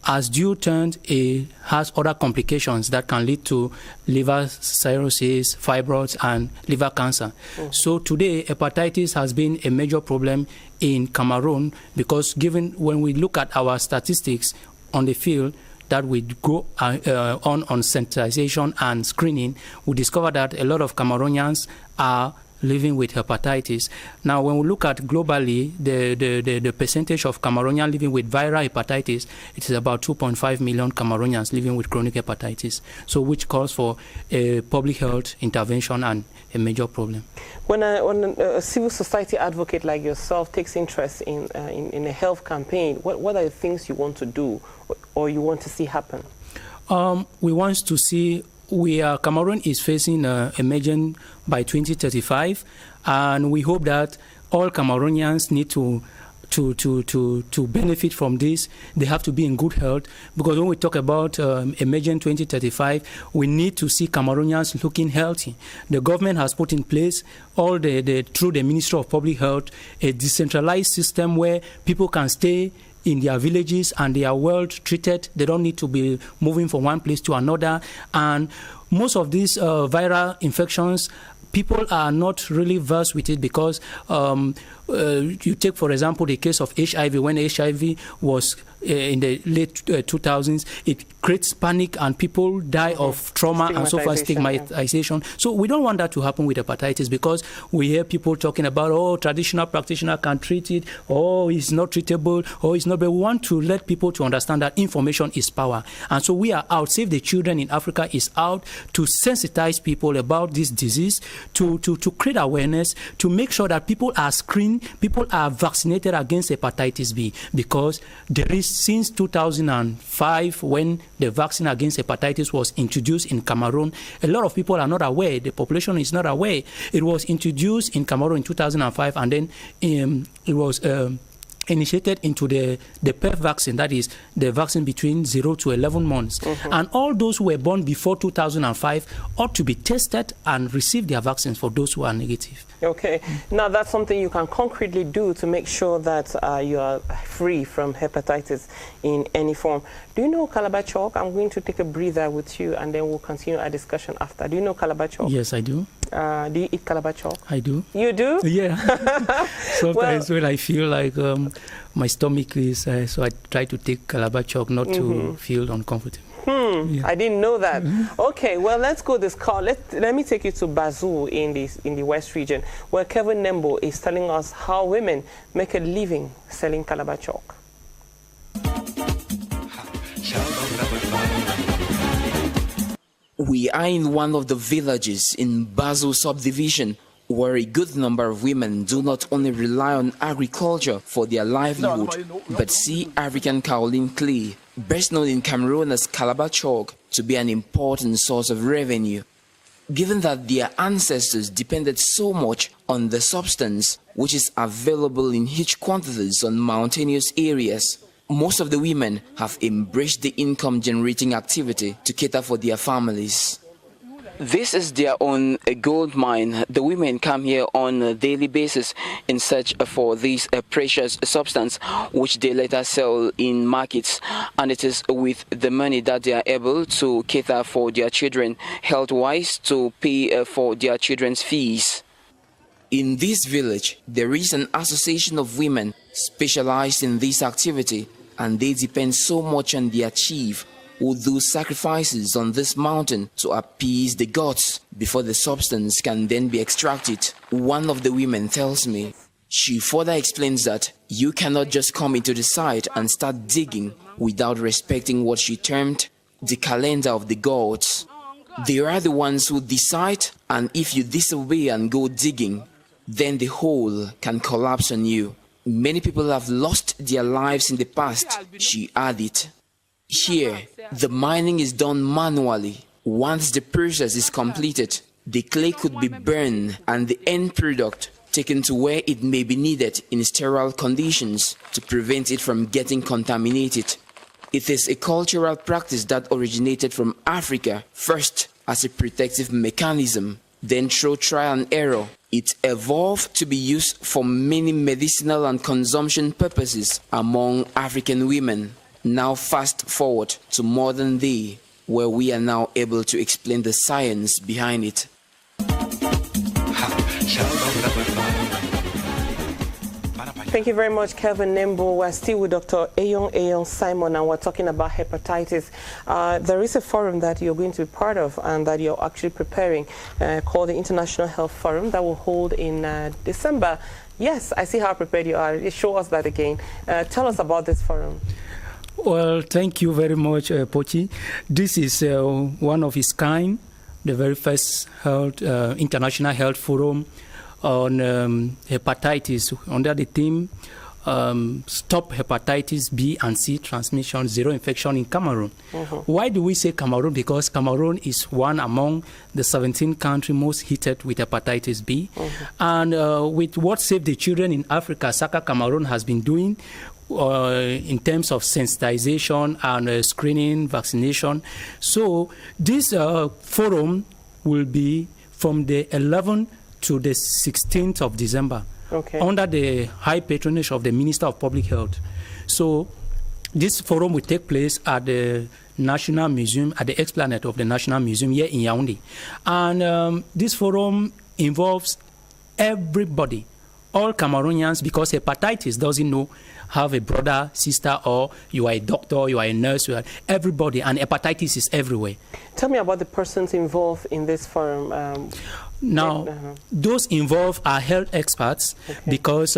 Speaker 14: as due turn, it has other complications that can lead to liver cirrhosis, fibroids, and liver cancer. So today, hepatitis has been a major problem in Cameroon because when we look at our statistics on the field, that we go on sensitization and screening, we discover that a lot of Cameroonians are living with hepatitis. Now, when we look at globally, the percentage of Cameroonians living with viral hepatitis, it is about 2.5 million Cameroonians living with chronic hepatitis, so which calls for a public health intervention and a major problem.
Speaker 1: When a civil society advocate like yourself takes interest in a health campaign, what are the things you want to do or you want to see happen?
Speaker 14: We want to see Cameroon is facing emergence by 2035, and we hope that all Cameroonians need to benefit from this. They have to be in good health, because when we talk about emergence 2035, we need to see Cameroonians looking healthy. The government has put in place through the Ministry of Public Health, a decentralized system where people can stay in their villages and they are well treated. They don't need to be moving from one place to another. And most of these viral infections, people are not really versed with it, because you take, for example, the case of HIV. When HIV was in the late 2000s, it creates panic and people die of trauma and so forth, stigmatization. Yeah. So we don't want that to happen with hepatitis, because we hear people talking about, oh, traditional practitioner can treat it, oh, it's not treatable, oh, it's not. But we want to let people to understand that information is power. And so we are out, Save the Children in Africa is out to sensitize people about this disease, to create awareness, to make sure that people are screened, people are vaccinated against hepatitis B, because there is, since 2005, when the vaccine against hepatitis was introduced in Cameroon, a lot of people are not aware. The population is not aware. It was introduced in Cameroon in 2005, and then it was initiated into the PEF vaccine, that is the vaccine between 0 to 11 months. And all those who were born before 2005 ought to be tested and receive their vaccines for those who are negative.
Speaker 1: Okay. Now, that's something you can concretely do to make sure that you are free from hepatitis in any form. Do you know Calabar chalk? I'm going to take a breather with you, and then we'll continue our discussion after. Do you know Calabar chalk?
Speaker 14: Yes, I do.
Speaker 1: Do you eat Calabar chalk?
Speaker 14: I do.
Speaker 1: You do?
Speaker 14: Yeah. Sometimes when I feel like my stomach is, so I try to take Calabar chalk not to feel uncomfortable.
Speaker 1: Yeah. I didn't know that. Okay, well, let's go this call. Let me take you to Bazoo in the West region, where Kevin Nembo is telling us how women make a living selling Calabar chalk.
Speaker 15: We are in one of the villages in Bazoo subdivision, where a good number of women do not only rely on agriculture for their livelihood, but see African kaolin clay, best known in Cameroon as Calabar chalk, to be an important source of revenue. Given that their ancestors depended so much on the substance, which is available in huge quantities on mountainous areas, most of the women have embraced the income-generating activity to cater for their families. This is their own gold mine. The women come here on a daily basis in search for this precious substance, which they later sell in markets. And it is with the money that they are able to cater for their children health-wise, to pay for their children's fees. In this village, there is an association of women specialized in this activity, and they depend so much on their chief, who do sacrifices on this mountain to appease the gods before the substance can then be extracted. One of the women tells me. She further explains that you cannot just come into the site and start digging without respecting what she termed the calendar of the gods. They are the ones who decide, and if you disobey and go digging, then the whole can collapse on you. Many people have lost their lives in the past, she added. Here, the mining is done manually. Once the process is completed, the clay could be burned and the end product taken to where it may be needed in sterile conditions to prevent it from getting contaminated. It is a cultural practice that originated from Africa, first as a protective mechanism, then through trial and error. It evolved to be used for many medicinal and consumption purposes among African women. Now fast forward to modern day, where we are now able to explain the science behind it.
Speaker 1: Thank you very much, Kelvin Nembo. We're still with Dr. Ayong Simon, and we're talking about hepatitis. There is a forum that you're going to be part of and that you're actually preparing called the International Health Forum that will hold in December. Yes, I see how prepared you are. Show us that again. Tell us about this forum.
Speaker 14: Well, thank you very much, Pochi. This is one of its kind, the very first International Health Forum on hepatitis under the theme Stop Hepatitis B and C Transmission, Zero Infection in Cameroon. Why do we say Cameroon? Because Cameroon is one among the 17 countries most hit with hepatitis B. And with what Save the Children in Africa, SACA Cameroon has been doing in terms of sensitization and screening, vaccination. So this forum will be from the 11th to the 16th of December. Under the high patronage of the Minister of Public Health. So this forum will take place at the National Museum, at the Esplanade of the National Museum here in Yaoundé. And this forum involves everybody, all Cameroonians, because hepatitis doesn't know, have a brother, sister, or you are a doctor, you are a nurse, you are everybody, and hepatitis is everywhere.
Speaker 1: Tell me about the persons involved in this forum.
Speaker 14: Now, those involved are health experts because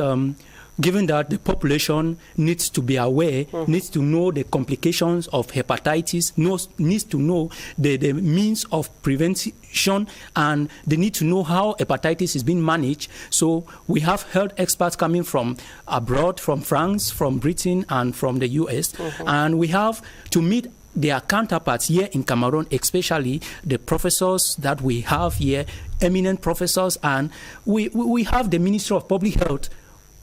Speaker 14: given that the population needs to be aware, needs to know the complications of hepatitis, needs to know the means of prevention, and they need to know how hepatitis is being managed. So we have health experts coming from abroad, from France, from Britain, and from the US. And we have to meet their counterparts here in Cameroon, especially the professors that we have here, eminent professors, and we have the Ministry of Public Health,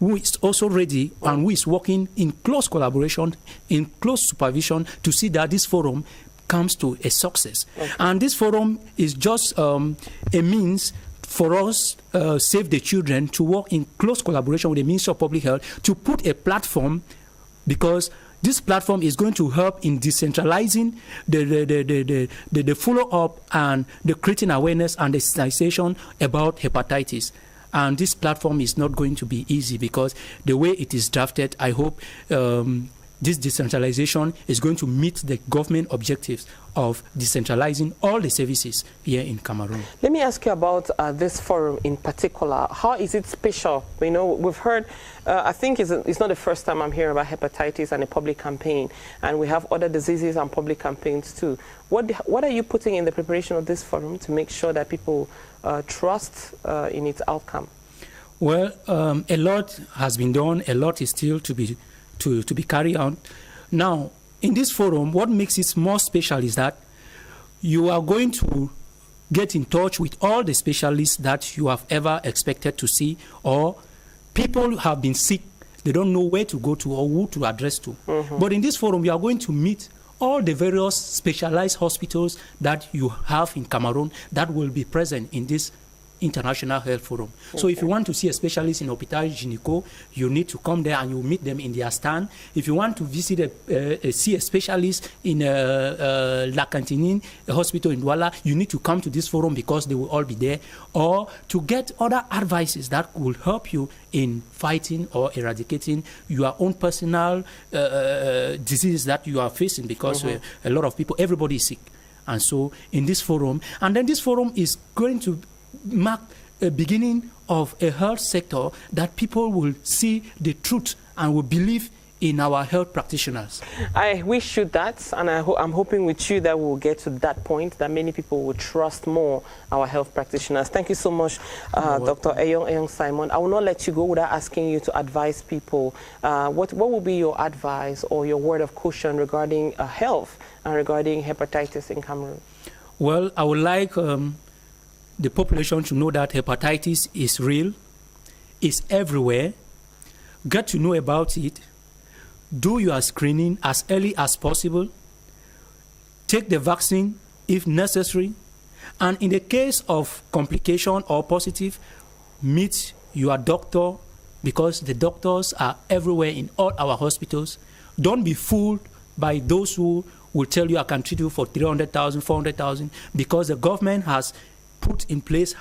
Speaker 14: who is also ready and who is working in close collaboration, in close supervision to see that this forum comes to a success. And this forum is just a means for us, Save the Children, to work in close collaboration with the Ministry of Public Health to put a platform, because this platform is going to help in decentralizing the follow-up and the creating awareness and the sensitization about hepatitis. And this platform is not going to be easy because the way it is drafted, I hope this decentralization is going to meet the government objectives of decentralizing all the services here in Cameroon.
Speaker 1: Let me ask you about this forum in particular. How is it special? You know, we've heard, I think it's not the first time I'm hearing about hepatitis and a public campaign, and we have other diseases and public campaigns too. What are you putting in the preparation of this forum to make sure that people trust in its outcome?
Speaker 14: Well, a lot has been done. A lot is still to be carried out. Now, in this forum, what makes it more special is that you are going to get in touch with all the specialists that you have ever expected to see, or people have been sick, they don't know where to go to or who to address to. But in this forum, you are going to meet all the various specialized hospitals that you have in Cameroon that will be present in this International Health Forum. So if you want to see a specialist in Hôpital Gynéco, you need to come there and you meet them in their stand. If you want to visit see a specialist in La Cantinine, a hospital in Douala, you need to come to this forum because they will all be there. Or to get other advices that will help you in fighting or eradicating your own personal diseases that you are facing, because a lot of people, everybody is sick. And so in this forum, and then this forum is going to mark a beginning of a health sector that people will see the truth and will believe in our health practitioners. I wish you that, and I'm hoping with you that we'll get to that point, that many people will trust more our health practitioners. Thank you so much, Dr. Ayong Simon. I will not let you go without asking you to advise people. What will be your advice or your word of caution regarding health and regarding hepatitis in Cameroon? Well, I would like the population to know that hepatitis is real, is everywhere. Get to know about it. Do your screening as early as possible. Take the vaccine if necessary. And in the case of complication or positive, meet your doctor, because the doctors are everywhere in all our hospitals. Don't be fooled by those who will tell you I can treat you for 300,000, 400,000, because the government has put in place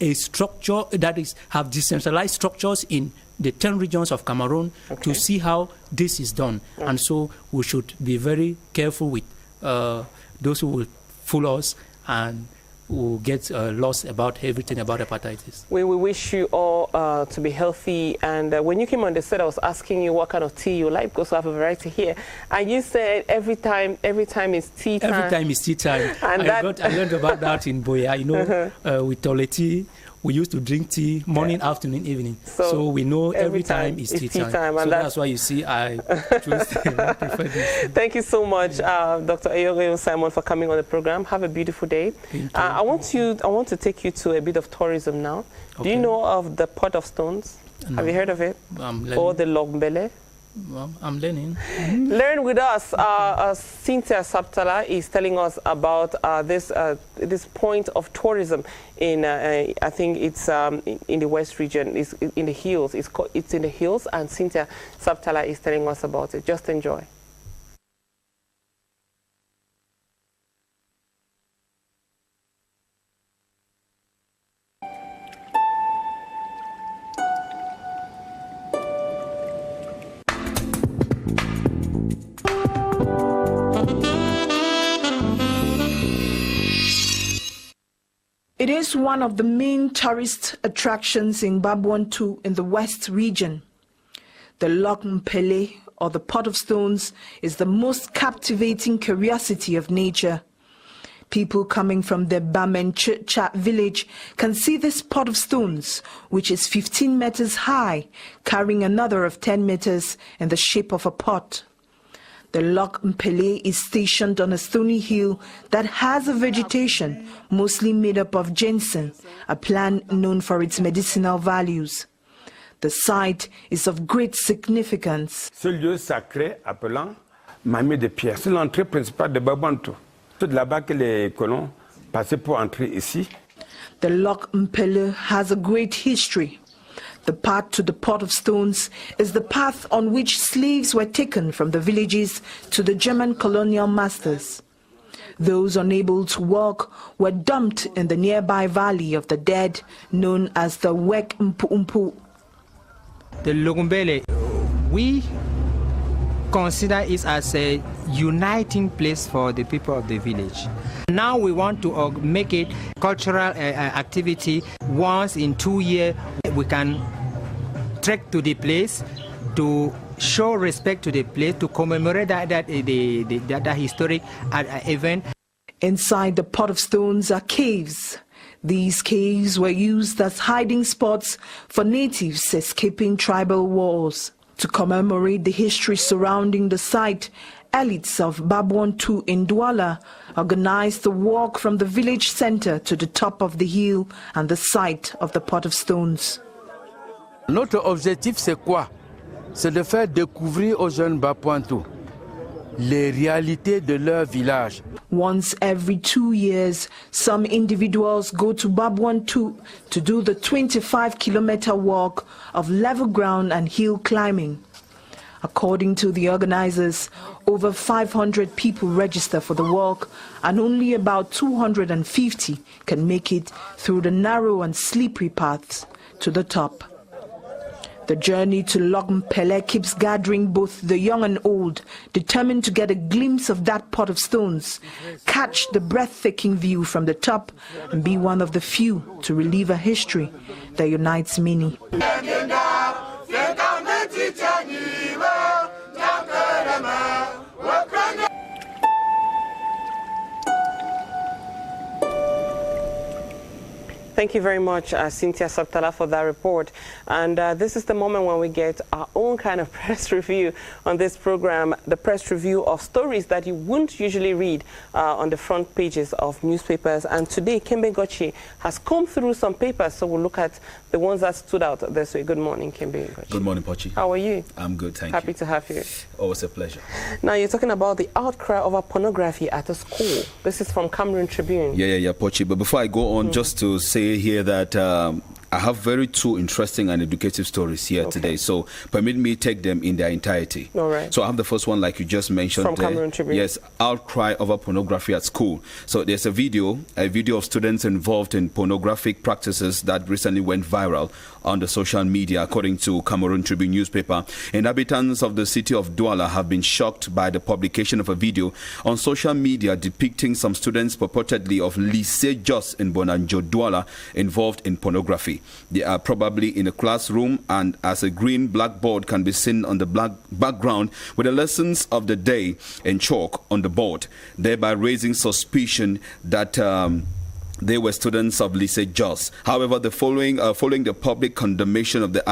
Speaker 14: a structure that have decentralized structures in the 10 regions of Cameroon to see how this is done. And so we should be very careful with those who will fool us and who get lost about everything about hepatitis.
Speaker 1: We wish you all to be healthy. And when you came on the set, I was asking you what kind of tea you like, because we have a variety here. And you said every time is tea time.
Speaker 14: Every time is tea time.
Speaker 1: And
Speaker 14: I learned about that in Boya. You know, with Tole tea, we used to drink tea morning, afternoon, evening. So we know every time is tea time. So that's why you see I prefer this.
Speaker 1: Thank you so much, Dr. Ayogo Simon, for coming on the program. Have a beautiful day. I want to take you to a bit of tourism now. Do you know of the Pot of Stones? No. Have you heard of it? Or the Logbele?
Speaker 14: Well, I'm learning.
Speaker 1: Learn with us. Cynthia Saptala is telling us about this point of tourism in I think it's in the West region. It's in the hills. It's in the hills, and Cynthia Saptala is telling us about it. Just enjoy.
Speaker 16: It is one of the main tourist attractions in Babwantu in the West region. The Lac Mpele, or the Pot of Stones, is the most captivating curiosity of nature. People coming from the Bamenchicha village can see this pot of stones, which is 15 meters high, carrying another of 10 meters in the shape of a pot. The Lac Mpele is stationed on a stony hill that has a vegetation mostly made up of ginseng, a plant known for its medicinal values. The site is of great significance.
Speaker 17: Ce lieu sacré appelant Mamie de Pierre, c'est l'entrée principale de Babwantu. C'est là-bas que les colons passaient pour entrer ici.
Speaker 16: The Lac Mpele has a great history. The path to the Pot of Stones is the path on which slaves were taken from the villages to the German colonial masters. Those unable to walk were dumped in the nearby Valley of the Dead, known as the Wek Mpu Mpu.
Speaker 18: The Logumbele, we consider it as a uniting place for the people of the village. Now we want to make it cultural activity. Once in 2 years, we can trek to the place to show respect to the place, to commemorate that historic event.
Speaker 16: Inside the Pot of Stones are caves. These caves were used as hiding spots for natives escaping tribal wars. To commemorate the history surrounding the site, elites of Babwantu in Douala organized a walk from the village center to the top of the hill and the site of the Pot of Stones.
Speaker 19: Notre objectif, c'est quoi? C'est de faire découvrir aux jeunes Babwantu les réalités de leur village.
Speaker 16: Once every 2 years, some individuals go to Babwantu to do the 25-kilometer walk of level ground and hill climbing. According to the organizers, over 500 people register for the walk, and only about 250 can make it through the narrow and slippery paths to the top. The journey to Lac Mpele keeps gathering both the young and old, determined to get a glimpse of that Pot of Stones, catch the breathtaking view from the top, and be one of the few to relive a history that unites many.
Speaker 1: Thank you very much, Cynthia Saptala, for that report. And this is the moment when we get our own kind of press review on this program, the press review of stories that you wouldn't usually read on the front pages of newspapers. And today, Kembe Gochi has combed through some papers, so we'll look at the ones that stood out this way. Good morning, Kembe Gochi.
Speaker 20: Good morning, Pochi.
Speaker 1: How are you?
Speaker 20: I'm good, thank you.
Speaker 1: Happy to have you.
Speaker 20: Always a pleasure.
Speaker 1: Now, you're talking about the outcry over pornography at a school. This is from Cameroon Tribune.
Speaker 20: Yeah, Pochi. But before I go on, just to say here that I have two interesting and educative stories here today. So permit me take them in their entirety.
Speaker 1: All right.
Speaker 20: So I have the first one, like you just mentioned.
Speaker 1: From Cameroon Tribune.
Speaker 20: Yes, outcry over pornography at school. So there's a video of students involved in pornographic practices that recently went viral on the social media, according to Cameroon Tribune newspaper. Inhabitants of the city of Douala have been shocked by the publication of a video on social media depicting some students purportedly of Lycée Jos in Bonanjo, Douala, involved in pornography. They are probably in a classroom, and as a green blackboard can be seen on the black background with the lessons of the day in chalk on the board, thereby raising suspicion that they were students of Lycée Jos. However, following the public condemnation of the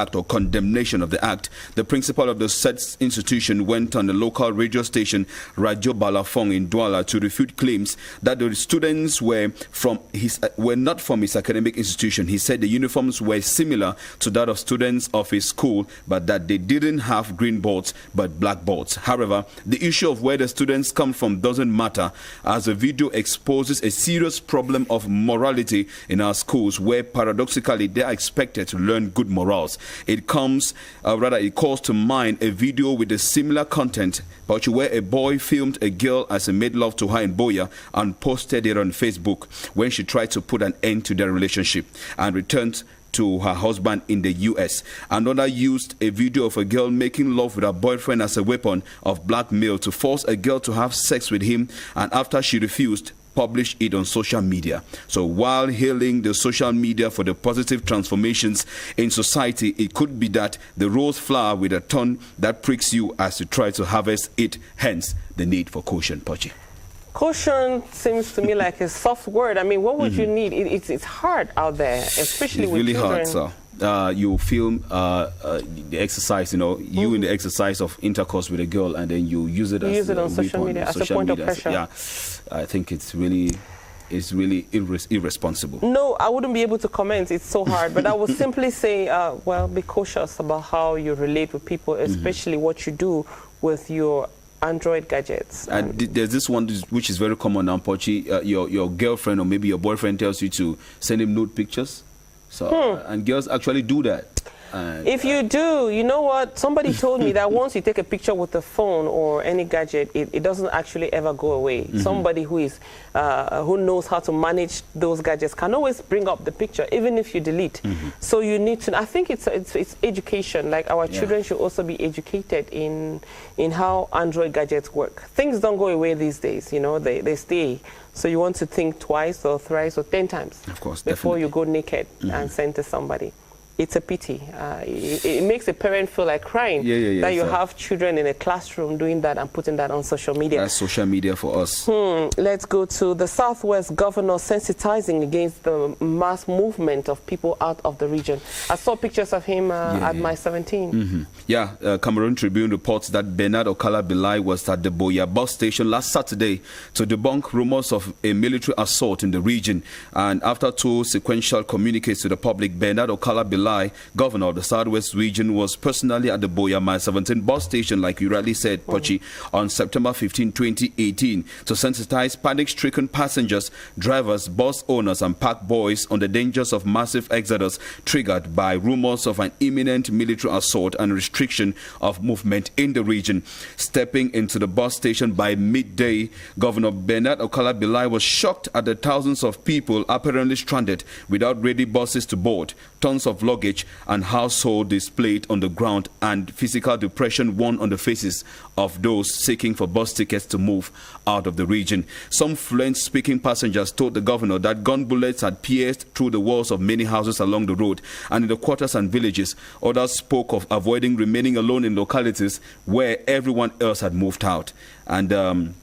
Speaker 20: act, the principal of the said institution went on the local radio station Radio Balafong in Douala to refute claims that the students were not from his academic institution. He said the uniforms were similar to that of students of his school, but that they didn't have green boards but black boards. However, the issue of where the students come from doesn't matter, as the video exposes a serious problem of morality in our schools, where paradoxically they are expected to learn good morals. It calls to mind a video with a similar content, but where a boy filmed a girl as he made love to her in Boya and posted it on Facebook when she tried to put an end to their relationship and returned to her husband in the US. Another used a video of a girl making love with her boyfriend as a weapon of blackmail to force a girl to have sex with him, and after she refused, publish it on social media. So while hailing the social media for the positive transformations in society, it could be that the rose flower with a thorn that pricks you as you try to harvest it, hence the need for caution. Pochi.
Speaker 1: Caution seems to me like a soft word. I mean, what would you need? It's hard out there, especially with
Speaker 20: really
Speaker 1: children.
Speaker 20: It's really hard, sir. You film the exercise, in the exercise of intercourse with a girl, and then you use it
Speaker 1: on social media as a point of pressure.
Speaker 20: Yeah, I think it's really irresponsible.
Speaker 1: No, I wouldn't be able to comment. It's so hard. But I would simply say, well, be cautious about how you relate with people, especially what you do with your Android gadgets.
Speaker 20: And there's this one which is very common now, Pochi. Your girlfriend or maybe your boyfriend tells you to send him nude pictures. So and girls actually do that.
Speaker 1: If you do, you know what? Somebody told me that once you take a picture with a phone or any gadget, it doesn't actually ever go away. Somebody who knows how to manage those gadgets can always bring up the picture, even if you delete. So you need to. I think it's education. Like our children should also be educated in how Android gadgets work. Things don't go away these days. They stay. So you want to think twice or thrice or 10 times,
Speaker 20: of course,
Speaker 1: before you go naked and send to somebody. It's a pity. It makes a parent feel like crying that you have children in a classroom doing that and putting that on social media.
Speaker 20: That's social media for us.
Speaker 1: Let's go to the Southwest governor sensitizing against the mass movement of people out of the region. I saw pictures of him at my 17.
Speaker 20: Cameroon Tribune reports that Bernard Okala Bilai was at the Boya bus station last Saturday to debunk rumors of a military assault in the region. And after 2 sequential communiques to the public, Bernard Okala Bilai, governor of the Southwest region, was personally at the Boya Mile 17 bus station, like you rightly said, Pochi, on September 15, 2018, to sensitize panic-stricken passengers, drivers, bus owners, and park boys on the dangers of massive exodus triggered by rumors of an imminent military assault and restriction of movement in the region. Stepping into the bus station by midday, Governor Bernard Okala Bilai was shocked at the thousands of people apparently stranded without ready buses to board, tons of luggage and household displayed on the ground, and physical depression worn on the faces of those seeking for bus tickets to move out of the region. Some French-speaking passengers told the governor that gun bullets had pierced through the walls of many houses along the road and in the quarters and villages. Others spoke of avoiding remaining alone in localities where everyone else had moved out. And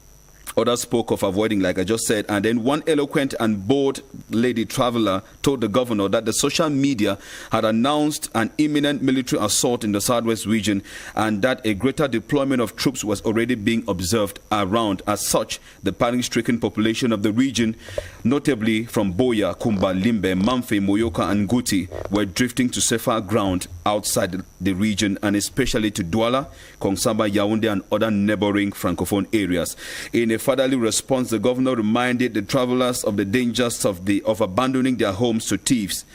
Speaker 20: others spoke of avoiding, like I just said. And then one eloquent and bold lady traveler told the governor that the social media had announced an imminent military assault in the Southwest region and that a greater deployment of troops was already being observed around. As such, the panic-stricken population of the region, notably from Boya, Kumba, Limbe, Mamfe, Moyoka and Guti, were drifting to safer ground outside the region, and especially to Douala, Kongsaba, Yaoundé, and other neighboring Francophone areas. In a fatherly response, the governor reminded the travelers of the dangers of abandoning their homes to thieves,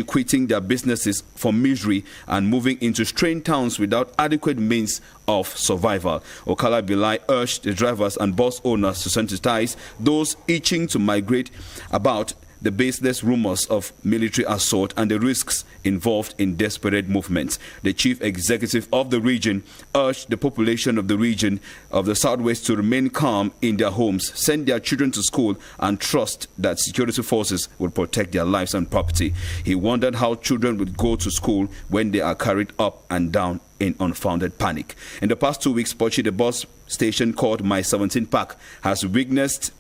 Speaker 20: quitting their businesses for misery, and moving into strange towns without adequate means of survival. Okala Bilai urged the drivers and bus owners to sensitize those itching to migrate about the baseless rumors of military assault and the risks involved in desperate movements. The chief executive of the region urged the population of the region of the Southwest to remain calm in their homes, send their children to school, and trust that security forces will protect their lives and property. He wondered how children would go to school when they are carried up and down in unfounded panic. In the past 2 weeks, Pochi, the bus station called My 17 Park, has witnessed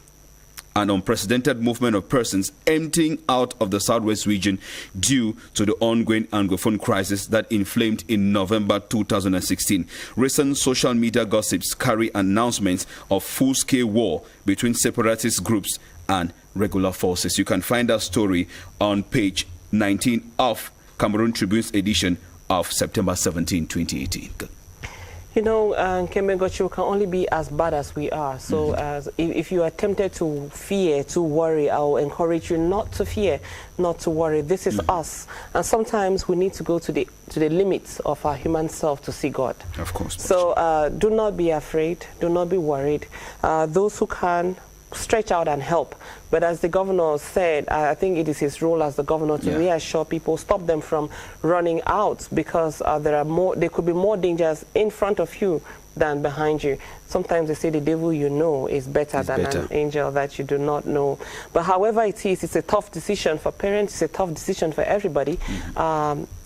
Speaker 20: an unprecedented movement of persons emptying out of the Southwest region due to the ongoing Anglophone crisis that inflamed in November 2016. Recent social media gossips carry announcements of full-scale war between separatist groups and regular forces. You can find that story on page 19 of Cameroon Tribune's edition of September 17, 2018.
Speaker 1: You know, Kembengochi can only be as bad as we are. So if you are tempted to fear, to worry, I will encourage you not to fear, not to worry. This is us. And sometimes we need to go to the limits of our human self to see God.
Speaker 20: Of course.
Speaker 1: So do not be afraid. Do not be worried. Those who can, stretch out and help. But as the governor said, I think it is his role as the governor to reassure people, stop them from running out, because there could be more dangers in front of you than behind you. Sometimes they say the devil you know is better than an angel that you do not know. But however it is, it's a tough decision for parents, it's a tough decision for everybody.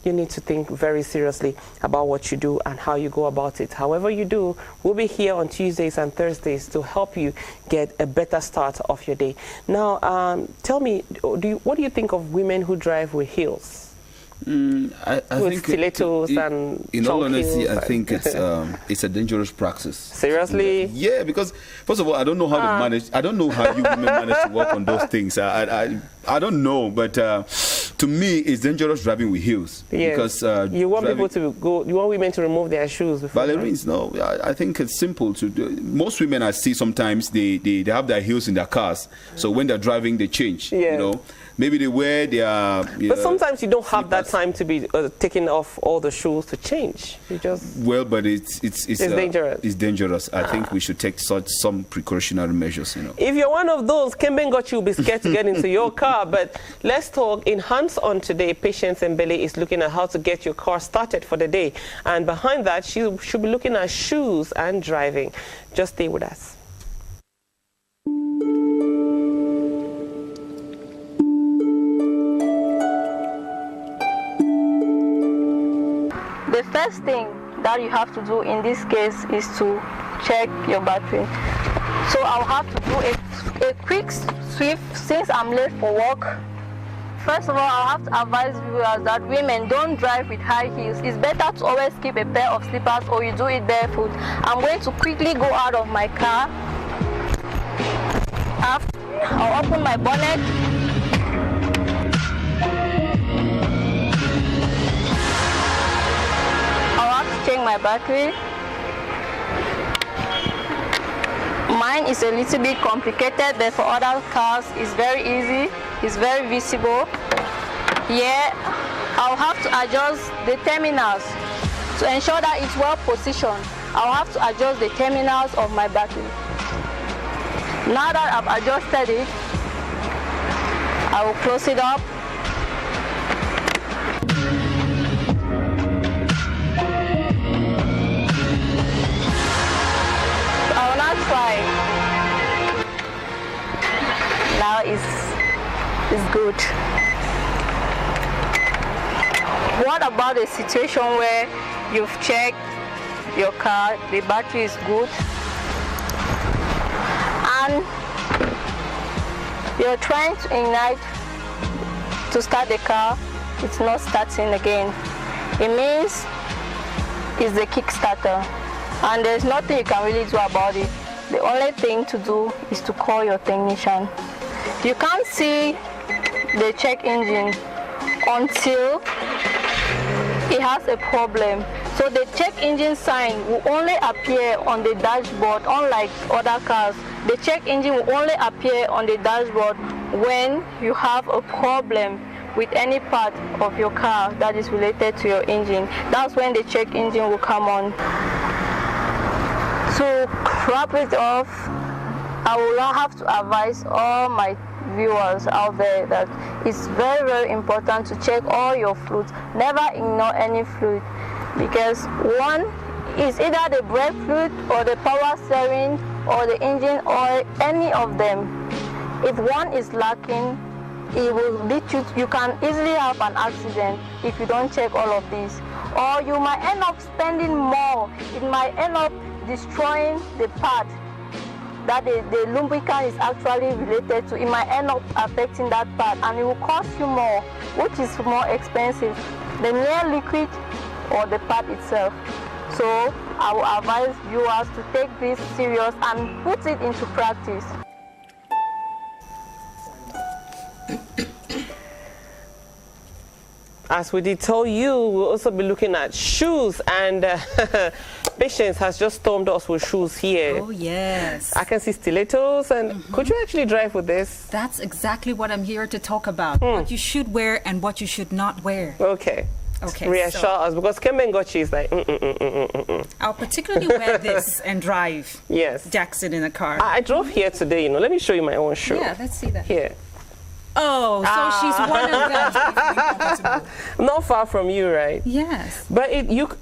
Speaker 1: You need to think very seriously about what you do and how you go about it. However you do, we'll be here on Tuesdays and Thursdays to help you get a better start of your day. Now, tell me, what do you think of women who drive with heels?
Speaker 20: I think
Speaker 1: stilettos and
Speaker 20: in all honesty, I think it's a dangerous practice.
Speaker 1: Seriously?
Speaker 20: Yeah, because first of all, I don't know how to manage. I don't know how you women manage to work on those things. I don't know, but to me, it's dangerous driving with heels.
Speaker 1: Yes. Because you want people to go. You want women to remove their shoes before.
Speaker 20: Ballerines, no. I think it's simple to do. Most women I see sometimes they have their heels in their cars, so when they're driving, they change. Yeah. You know. Maybe they wear their...
Speaker 1: But sometimes you don't have that time to be taking off all the shoes to change. You just...
Speaker 20: Well, but it's
Speaker 1: dangerous.
Speaker 20: It's dangerous. I think we should take some precautionary measures, you know.
Speaker 1: If you're one of those, Kembengochi will be scared to get into your car. But let's talk. In Hands On today, Patience Mbele is looking at how to get your car started for the day. And behind that, she should be looking at shoes and driving. Just stay with us.
Speaker 21: The first thing that you have to do in this case is to check your battery. So I'll have to do a quick sweep since I'm late for work. First of all, I'll have to advise viewers that women don't drive with high heels. It's better to always keep a pair of slippers or you do it barefoot. I'm going to quickly go out of my car. I'll open my bonnet. Check my battery. Mine is a little bit complicated, but for other cars it's very easy, it's very visible. Here I'll have to adjust the terminals to ensure that it's well positioned. I'll have to adjust the terminals of my battery. Now that I've adjusted it, I will close it up. Now it's good. What about the situation where you've checked your car, the battery is good, and you're trying to ignite to start the car, it's not starting again? It means it's the kickstarter, and there's nothing you can really do about it. The only thing to do is to call your technician. You can't see the check engine until it has a problem. So the check engine sign will only appear on the dashboard, unlike other cars. The check engine will only appear on the dashboard when you have a problem with any part of your car that is related to your engine. That's when the check engine will come on. To wrap it off, I will have to advise all my viewers out there that it's very, very important to check all your fluids. Never ignore any fluid, because one is either the brake fluid or the power steering or the engine oil, any of them. If one is lacking, it will lead you can easily have an accident if you don't check all of these. Or you might end up spending more. It might end up destroying the part that the lubricant is actually related to. It might end up affecting that part, and it will cost you more, which is more expensive, the mere liquid or the part itself. So I will advise viewers to take this serious and put it into practice.
Speaker 1: As we did tell you, we'll also be looking at shoes, and Patience has just stormed us with shoes here.
Speaker 3: Oh, yes.
Speaker 1: I can see stilettos, and could you actually drive with this?
Speaker 3: That's exactly what I'm here to talk about. What you should wear and what you should not wear.
Speaker 1: Okay.
Speaker 3: Okay.
Speaker 1: Reassure us, because Kemengochi is like,
Speaker 3: I'll particularly wear this and drive.
Speaker 1: Yes.
Speaker 3: Jackson in a car.
Speaker 1: I drove here today, you know. Let me show you my own shoe.
Speaker 3: Yeah, let's see that.
Speaker 1: Here.
Speaker 3: Oh, so she's one of them.
Speaker 1: Not far from you, right?
Speaker 3: Yes.
Speaker 1: But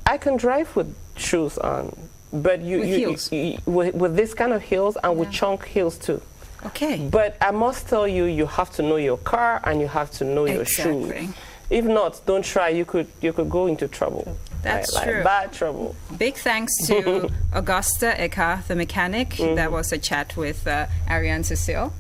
Speaker 1: I can drive with shoes on, but with this kind of heels and with chunk heels too.
Speaker 3: Okay.
Speaker 1: But I must tell you, you have to know your car and you have to know your shoes. If not, don't try. You could go into trouble.
Speaker 3: That's
Speaker 1: like
Speaker 3: true.
Speaker 1: Bad trouble.
Speaker 3: Big thanks to Augusta Eka, the mechanic. That was a chat with Ariane Cecile.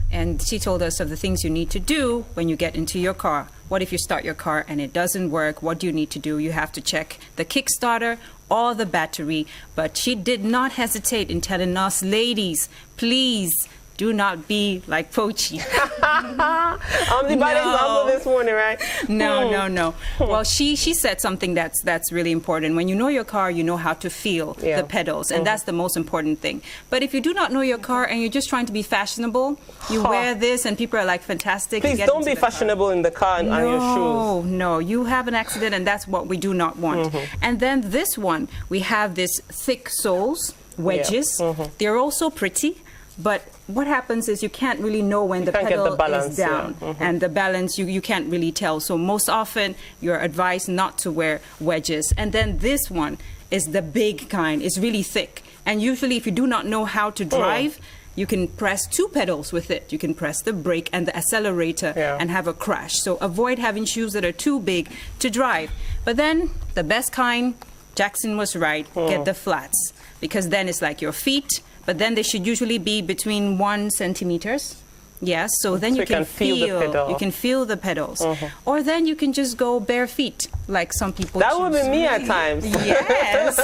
Speaker 3: And she told us of the things you need to do when you get into your car. What if you start your car and it doesn't work? What do you need to do? You have to check the kickstarter or the battery. But she did not hesitate in telling us, ladies, please do not be like Pochi.
Speaker 1: I'm the baddest uncle this morning, right?
Speaker 3: No. Well, she said something that's really important. When you know your car, you know how to feel the pedals, and that's the most important thing. But if you do not know your car and you're just trying to be fashionable, you wear this and people are like, fantastic.
Speaker 1: Please don't be fashionable in the car and on your shoes.
Speaker 3: No, you have an accident, and that's what we do not want. And then this one, we have this thick soles, wedges. They're also pretty. But what happens is you can't really know when the pedal is down. And the balance, you can't really tell. So most often, you're advised not to wear wedges. And then this one is the big kind. It's really thick. And usually, if you do not know how to drive, you can press two pedals with it. You can press the brake and the accelerator and have a crash. So avoid having shoes that are too big to drive. But then, the best kind, Jackson was right, get the flats. Because then it's like your feet. But then they should usually be between 1 centimeters. Yes, so then you can feel the pedals. Or then you can just go bare feet, like some people
Speaker 1: That would be me at times.
Speaker 3: Yes.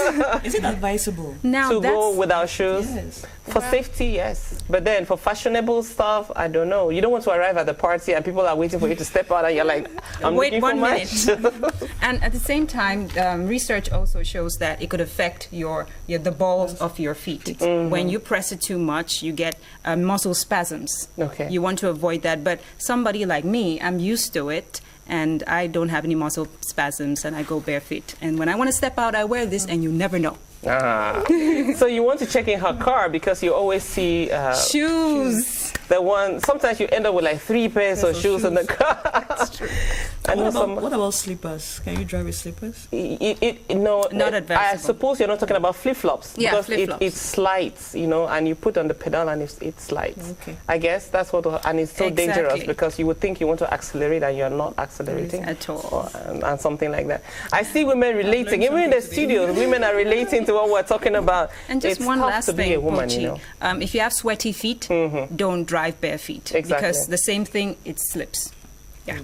Speaker 22: Is it advisable?
Speaker 3: Now
Speaker 1: to go without shoes?
Speaker 22: Yes.
Speaker 1: For safety, yes. But then for fashionable stuff, I don't know. You don't want to arrive at the party and people are waiting for you to step out and you're like, I'm
Speaker 3: wait
Speaker 1: looking
Speaker 3: 1
Speaker 1: for
Speaker 3: minute. And at the same time, research also shows that it could affect the balls of your feet. When you press it too much, you get muscle spasms.
Speaker 1: Okay.
Speaker 3: You want to avoid that. But somebody like me, I'm used to it. And I don't have any muscle spasms, and I go bare feet. And when I want to step out, I wear this, and you never know.
Speaker 1: So you want to check in her car because you always see
Speaker 3: shoes.
Speaker 1: The one sometimes you end up with like 3 pairs of shoes in the car.
Speaker 22: That's true. What about slippers? Can you drive with slippers?
Speaker 1: No,
Speaker 3: not advisable.
Speaker 1: I suppose you're not talking about flip-flops.
Speaker 3: Yeah,
Speaker 1: because
Speaker 3: flip-flops.
Speaker 1: it slides, you know, and you put on the pedal and it slides.
Speaker 22: Okay.
Speaker 1: I guess that's what, and it's so dangerous because you would think you want to accelerate and you're not accelerating
Speaker 3: at all,
Speaker 1: and something like that. I see women relating, even in the studios, women are relating to what we're talking about.
Speaker 3: And just
Speaker 1: it's
Speaker 3: one
Speaker 1: tough
Speaker 3: last
Speaker 1: to
Speaker 3: thing,
Speaker 1: be a woman,
Speaker 3: Pochi.
Speaker 1: you know.
Speaker 3: If you have sweaty feet, don't drive bare feet.
Speaker 1: Exactly.
Speaker 3: Because the same thing, it slips. Yeah.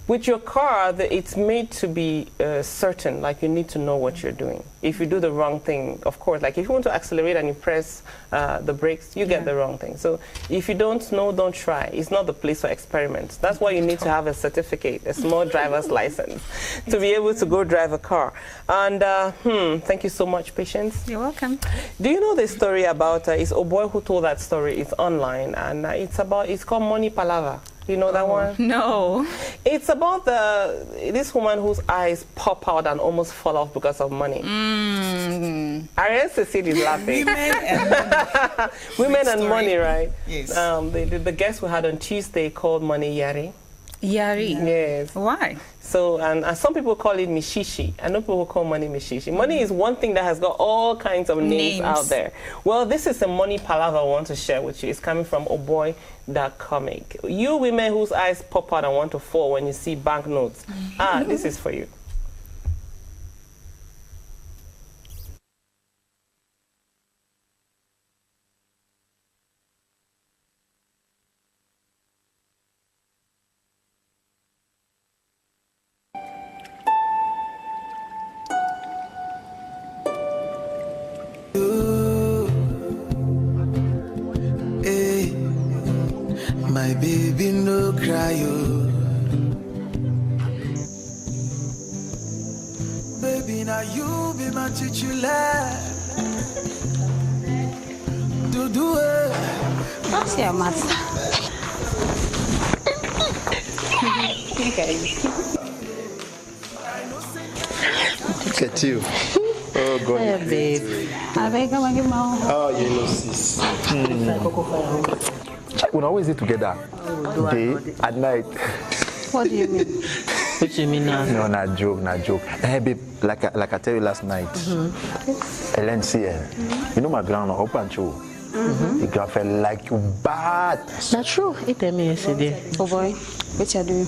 Speaker 1: With your car, it's made to be certain, like you need to know what you're doing. If you do the wrong thing, of course, like if you want to accelerate and you press the brakes, you get the wrong thing. So if you don't know, don't try. It's not the place for experiments. That's why you need to have a certificate, a small driver's license, to be able to go drive a car. And thank you so much, Patience.
Speaker 3: You're welcome.
Speaker 1: Do you know the story about, it's a boy who told that story, it's online, and it's called Money Palava. You know that one?
Speaker 3: No.
Speaker 1: It's about this woman whose eyes pop out and almost fall off because of money. Ariel Cecile is laughing. Women and money, right?
Speaker 22: Yes.
Speaker 1: The guest we had on Tuesday called Money Yari.
Speaker 3: Yari?
Speaker 1: Yes.
Speaker 3: Why?
Speaker 1: So, and some people call it Mishishi. I know people call money Mishishi. Money is one thing that has got all kinds of names out there. Well, this is a money palaver I want to share with you. It's coming from Oboy, that comic. You women whose eyes pop out and want to fall when you see banknotes. This is for you.
Speaker 12: My baby no cry, oh. Baby, now you be my titular. Do it.
Speaker 4: What's your master?
Speaker 5: Look at you. Oh God.
Speaker 4: Hey, babe.
Speaker 5: Oh, you know, sis. We always eat together, day and night.
Speaker 4: What do you mean? What do you mean now?
Speaker 5: No, not joke. Hey, babe, like I tell you last night, Ellen CL, you know my grandma, open you. The girlfriend like you bad.
Speaker 4: That's true. It tell me yesterday. Oh boy, what you doing?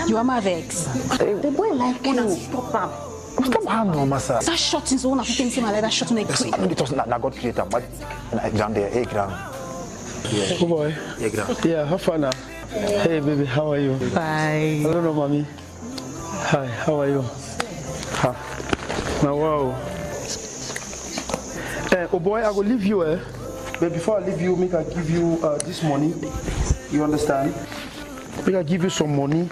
Speaker 4: You are my vex. The boy like you. Stop him.
Speaker 5: Stop him, no, massa.
Speaker 4: That shot is one of the things in my life. That shot me crazy.
Speaker 5: It was not God creator, but down there, hey, grand.
Speaker 23: Yeah. Oh boy. Yeah, have fun now. Hey baby, how are you?
Speaker 4: Bye.
Speaker 23: Hello, mommy. Hi, how are you? Ha. Now, wow. Oh boy, I will leave you, but before I leave you, make I give you this money. You understand? Make I give you some money.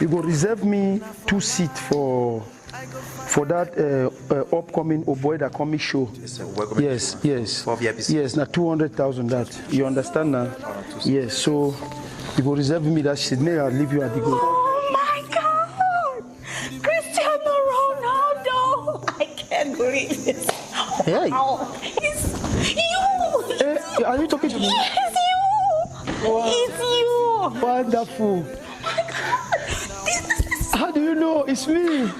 Speaker 23: You go reserve me 2 seats for that upcoming Oh Boy That Coming show. Yes.
Speaker 5: For VIPs.
Speaker 23: Yes, now 200,000 that. You understand now? Yes, so you go reserve me that shit. May I leave you at the go.
Speaker 4: Oh my God! Cristiano Ronaldo! I can't believe this.
Speaker 23: Hey.
Speaker 4: Wow. It's you!
Speaker 23: Hey, are you talking to me?
Speaker 4: Yes, you!
Speaker 23: Wow.
Speaker 4: It's you!
Speaker 23: Wonderful. How do you know? It's me.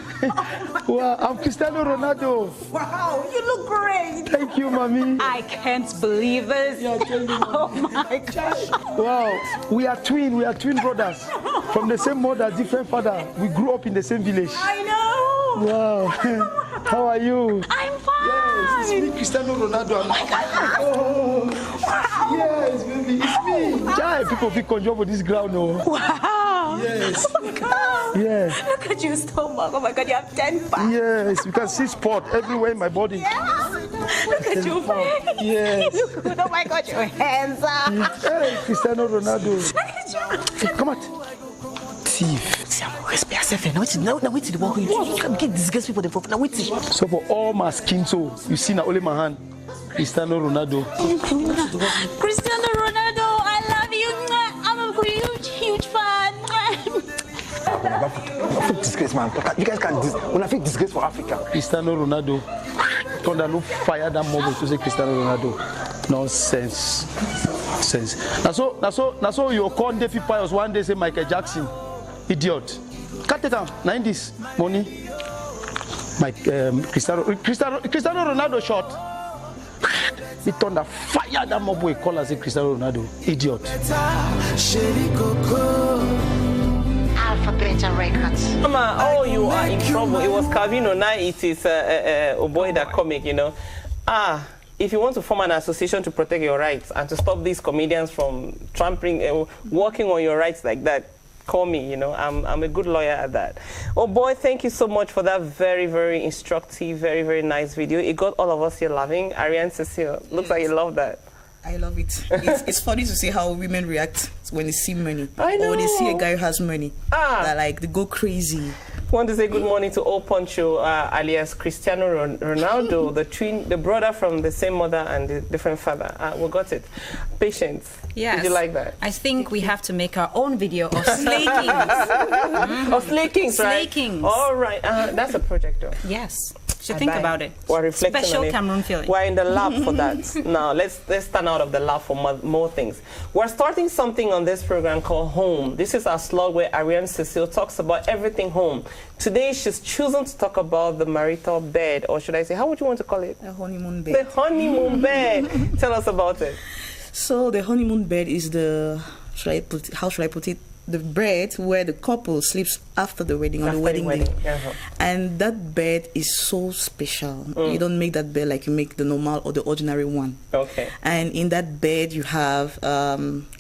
Speaker 23: Wow, I'm Cristiano Ronaldo.
Speaker 4: Wow, you look great.
Speaker 23: Thank you, mommy.
Speaker 4: I can't believe it. Oh my gosh.
Speaker 23: Wow, we are twin brothers. From the same mother, different father. We grew up in the same village.
Speaker 4: I know.
Speaker 23: Wow. How are you?
Speaker 4: I'm fine.
Speaker 23: Yes, it's me, Cristiano Ronaldo.
Speaker 4: Oh my God.
Speaker 23: Oh.
Speaker 4: Wow.
Speaker 23: Yes, baby, it's me. Jai, people feel control for this ground, no?
Speaker 4: Wow.
Speaker 23: Yes.
Speaker 4: Oh my God.
Speaker 23: Yes.
Speaker 4: Look at your stomach. Oh my God, you have 10 pounds.
Speaker 23: Yes, you can see spot everywhere in my body.
Speaker 4: Yeah. Look at your face.
Speaker 23: Yes.
Speaker 4: You look good. Oh my God, your hands are.
Speaker 23: Hey, Cristiano Ronaldo.
Speaker 4: Look at you.
Speaker 23: Hey, come on. Thief.
Speaker 4: Respect yourself. Now wait till the walk. You can get disgraced people. Now wait till.
Speaker 23: So for all my skin, so you see now only my hand. Cristiano Ronaldo.
Speaker 4: Cristiano Ronaldo, I love you. I'm a huge fan.
Speaker 5: Disgrace, man. You guys can't when I think disgrace for Africa.
Speaker 23: Cristiano Ronaldo. Thunder no fire that moment to say Cristiano Ronaldo. Nonsense. Sense. Now so your corn Daffy Pius one day say Michael Jackson. Idiot. Cut it down. 90s money. Cristiano Ronaldo shot. He thunder fire that mob we call as a Cristiano Ronaldo. Idiot.
Speaker 4: Alpha Beta Records.
Speaker 1: Mama, oh, you are in trouble. It was Calvino, now it is Oh Boy That Comic, you know. If you want to form an association to protect your rights and to stop these comedians from trampling, walking on your rights like that, call me, you know, I'm a good lawyer at that. Oh boy, thank you so much for that very, very instructive, very, very nice video. It got all of us here laughing. Ariane Cecile, looks like you love that.
Speaker 2: I love it. It's funny to see how women react when they see money.
Speaker 1: I know.
Speaker 2: Or when they see a guy who has money. They're like, they go crazy.
Speaker 1: I want to say good morning to old Poncho, alias Cristiano Ronaldo, the brother from the same mother and the different father. We got it. Patience.
Speaker 3: Yes.
Speaker 1: Did you like that?
Speaker 3: I think we have to make our own video of Slay Kings.
Speaker 1: Of Slay Kings, right?
Speaker 3: Slay Kings.
Speaker 1: All right. That's a project, though.
Speaker 3: Yes. Should think about it.
Speaker 1: We're reflecting
Speaker 3: Special
Speaker 1: on it.
Speaker 3: Cameroon feeling.
Speaker 1: We're in the lab for that. Now, let's stand out of the lab for more things. We're starting something on this program called Home. This is our slot where Ariane Cecile talks about everything home. Today, she's chosen to talk about the marital bed, or should I say, how would you want to call it?
Speaker 2: The honeymoon bed.
Speaker 1: The honeymoon bed. Tell us about it.
Speaker 2: So the honeymoon bed is how should I put it? The bed where the couple sleeps after the wedding, on the wedding day. And that bed is so special. You don't make that bed like you make the normal or the ordinary one.
Speaker 1: Okay.
Speaker 2: And in that bed you have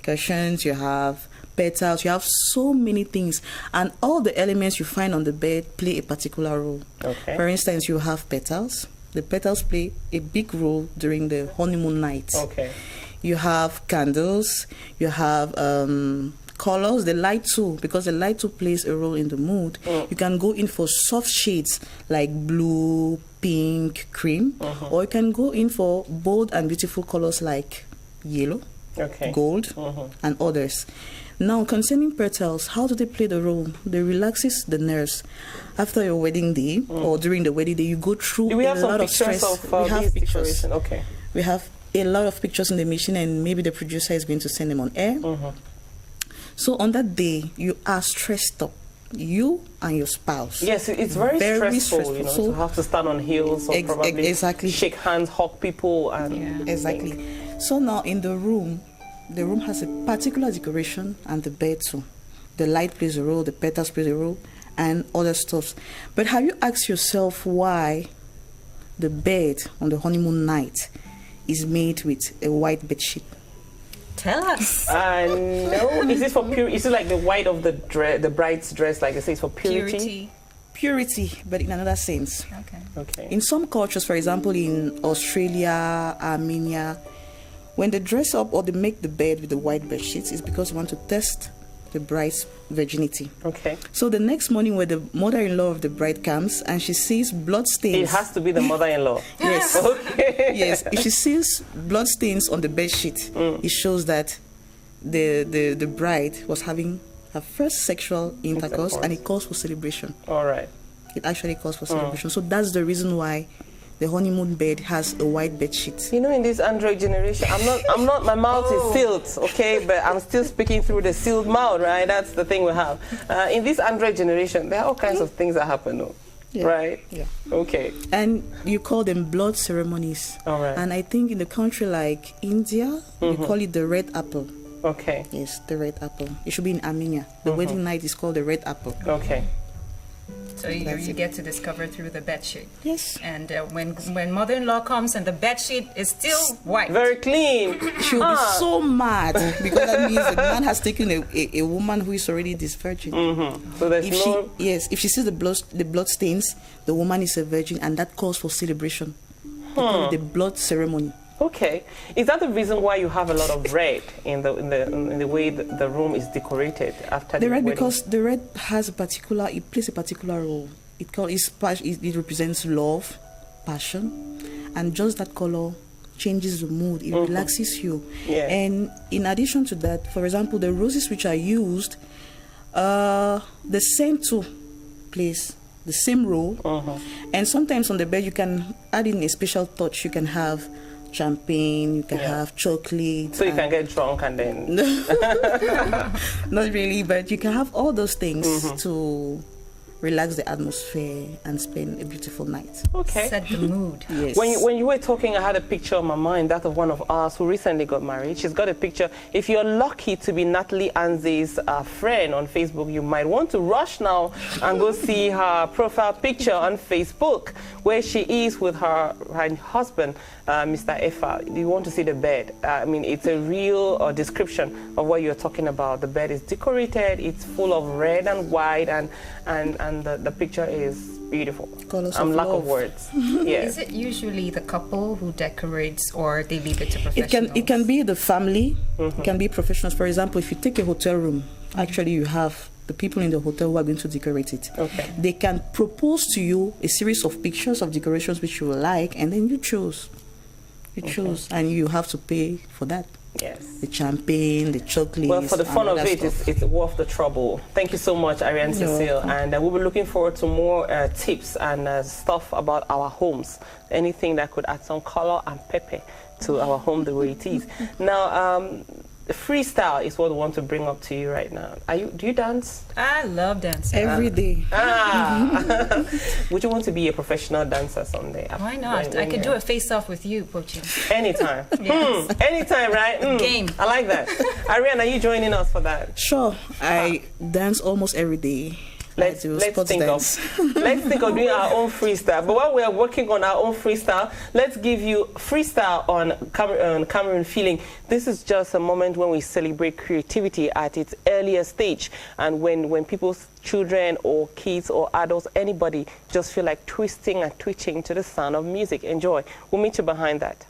Speaker 2: cushions, you have petals, you have so many things. And all the elements you find on the bed play a particular role.
Speaker 1: Okay.
Speaker 2: For instance, you have petals. The petals play a big role during the honeymoon night.
Speaker 1: Okay.
Speaker 2: You have candles, you have colors, the light too, because the light too plays a role in the mood. You can go in for soft shades like blue, pink, cream, or you can go in for bold and beautiful colors like yellow, gold, and others. Now, concerning petals, how do they play the role? They relaxes the nerves. After your wedding day or during the wedding day, you go through a lot of stress.
Speaker 1: We have pictures. Okay.
Speaker 2: We have a lot of pictures in the machine, and maybe the producer is going to send them on air. So on that day, you are stressed up, you and your spouse.
Speaker 1: Yes, it's very stressful, you know, to have to stand on heels or probably shake hands, hug people. And
Speaker 2: exactly. So now in the room has a particular decoration, and the bed too. The light plays a role, the petals play a role, and other stuff. But have you asked yourself why the bed on the honeymoon night is made with a white bed sheet?
Speaker 3: Tell us.
Speaker 1: No. Is this for pure? Is it like the white of the bride's dress, like it says for purity?
Speaker 2: Purity, but in another sense.
Speaker 1: Okay.
Speaker 2: In some cultures, for example, in Australia, Armenia, when they dress up or they make the bed with the white bed sheets, it's because they want to test the bride's virginity.
Speaker 1: Okay.
Speaker 2: So the next morning, when the mother-in-law of the bride comes and she sees blood stains,
Speaker 1: it has to be the mother-in-law.
Speaker 2: Yes.
Speaker 1: Okay.
Speaker 2: Yes. If she sees blood stains on the bed sheet, it shows that the bride was having her first sexual intercourse, and it calls for celebration.
Speaker 1: All right.
Speaker 2: It actually calls for celebration. So that's the reason why the honeymoon bed has a white bed sheet.
Speaker 1: You know, in this Android generation, I'm not, my mouth is sealed, okay, but I'm still speaking through the sealed mouth, right? That's the thing we have. In this Android generation, there are all kinds of things that happen, though.
Speaker 2: Yeah.
Speaker 1: Right?
Speaker 2: Yeah.
Speaker 1: Okay.
Speaker 2: And you call them blood ceremonies.
Speaker 1: All right.
Speaker 2: And I think in a country like India, you call it the red apple.
Speaker 1: Okay.
Speaker 2: Yes, the red apple. It should be in Armenia. The wedding night is called the red apple.
Speaker 1: Okay.
Speaker 3: So you get to discover through the bedsheet.
Speaker 2: Yes.
Speaker 3: And when mother-in-law comes and the bedsheet is still white.
Speaker 1: Very clean.
Speaker 2: She'll be so mad because that means the man has taken a woman who is already this virgin.
Speaker 1: So there's
Speaker 2: if she sees the blood stains, the woman is a virgin, and that calls for celebration. They call it the blood ceremony.
Speaker 1: Okay. Is that the reason why you have a lot of red in the way the room is decorated after the
Speaker 2: red?
Speaker 1: wedding?
Speaker 2: Because the red has it plays a particular role. It represents love, passion, and just that color changes the mood. It relaxes you.
Speaker 1: Yeah.
Speaker 2: And in addition to that, for example, the roses which are used, the same too plays the same role. And sometimes on the bed you can add in a special touch. You can have champagne, you can have chocolate.
Speaker 1: So you can get drunk and then...
Speaker 2: Not really, but you can have all those things to relax the atmosphere, and spend a beautiful night.
Speaker 1: Okay.
Speaker 3: Set the mood.
Speaker 2: Yes.
Speaker 1: When you were talking, I had a picture on my mind, that of one of us who recently got married. She's got a picture. If you're lucky to be Natalie Anze's friend on Facebook, you might want to rush now and go see her profile picture on Facebook, where she is with her husband, Mr. Efa. You want to see the bed. I mean, it's a real description of what you're talking about. The bed is decorated. It's full of red and white, and the picture is beautiful. I'm lack of words. Yes.
Speaker 3: Is it usually the couple who decorates, or they leave it to professionals?
Speaker 2: It can be the family. It can be professionals. For example, if you take a hotel room, actually you have the people in the hotel who are going to decorate it.
Speaker 1: Okay.
Speaker 2: They can propose to you a series of pictures of decorations which you like, and then you choose. You choose, and you have to pay for that.
Speaker 1: Yes.
Speaker 2: The champagne, the chocolates.
Speaker 1: Well, for the fun of it,
Speaker 2: stuff.
Speaker 1: it's worth the trouble. Thank you so much, Ariane Cecile. And we'll be looking forward to more tips and stuff about our homes. Anything that could add some color and pepper to our home the way it is. Now, freestyle is what we want to bring up to you right now. Do you dance?
Speaker 3: I love dancing.
Speaker 2: Every day.
Speaker 1: Would you want to be a professional dancer someday?
Speaker 3: Why not? I could do a face-off with you, Pochi.
Speaker 1: Anytime.
Speaker 3: Yes.
Speaker 1: Anytime, right?
Speaker 3: Game.
Speaker 1: I like that. Ariane, are you joining us for that?
Speaker 2: Sure. I dance almost every day.
Speaker 1: Let's think of doing our own freestyle. But while we are working on our own freestyle, let's give you freestyle on Cameroon Feeling. This is just a moment when we celebrate creativity at its earlier stage, and when people's children or kids or adults, anybody, just feel like twisting and twitching to the sound of music. Enjoy. We'll meet you behind that.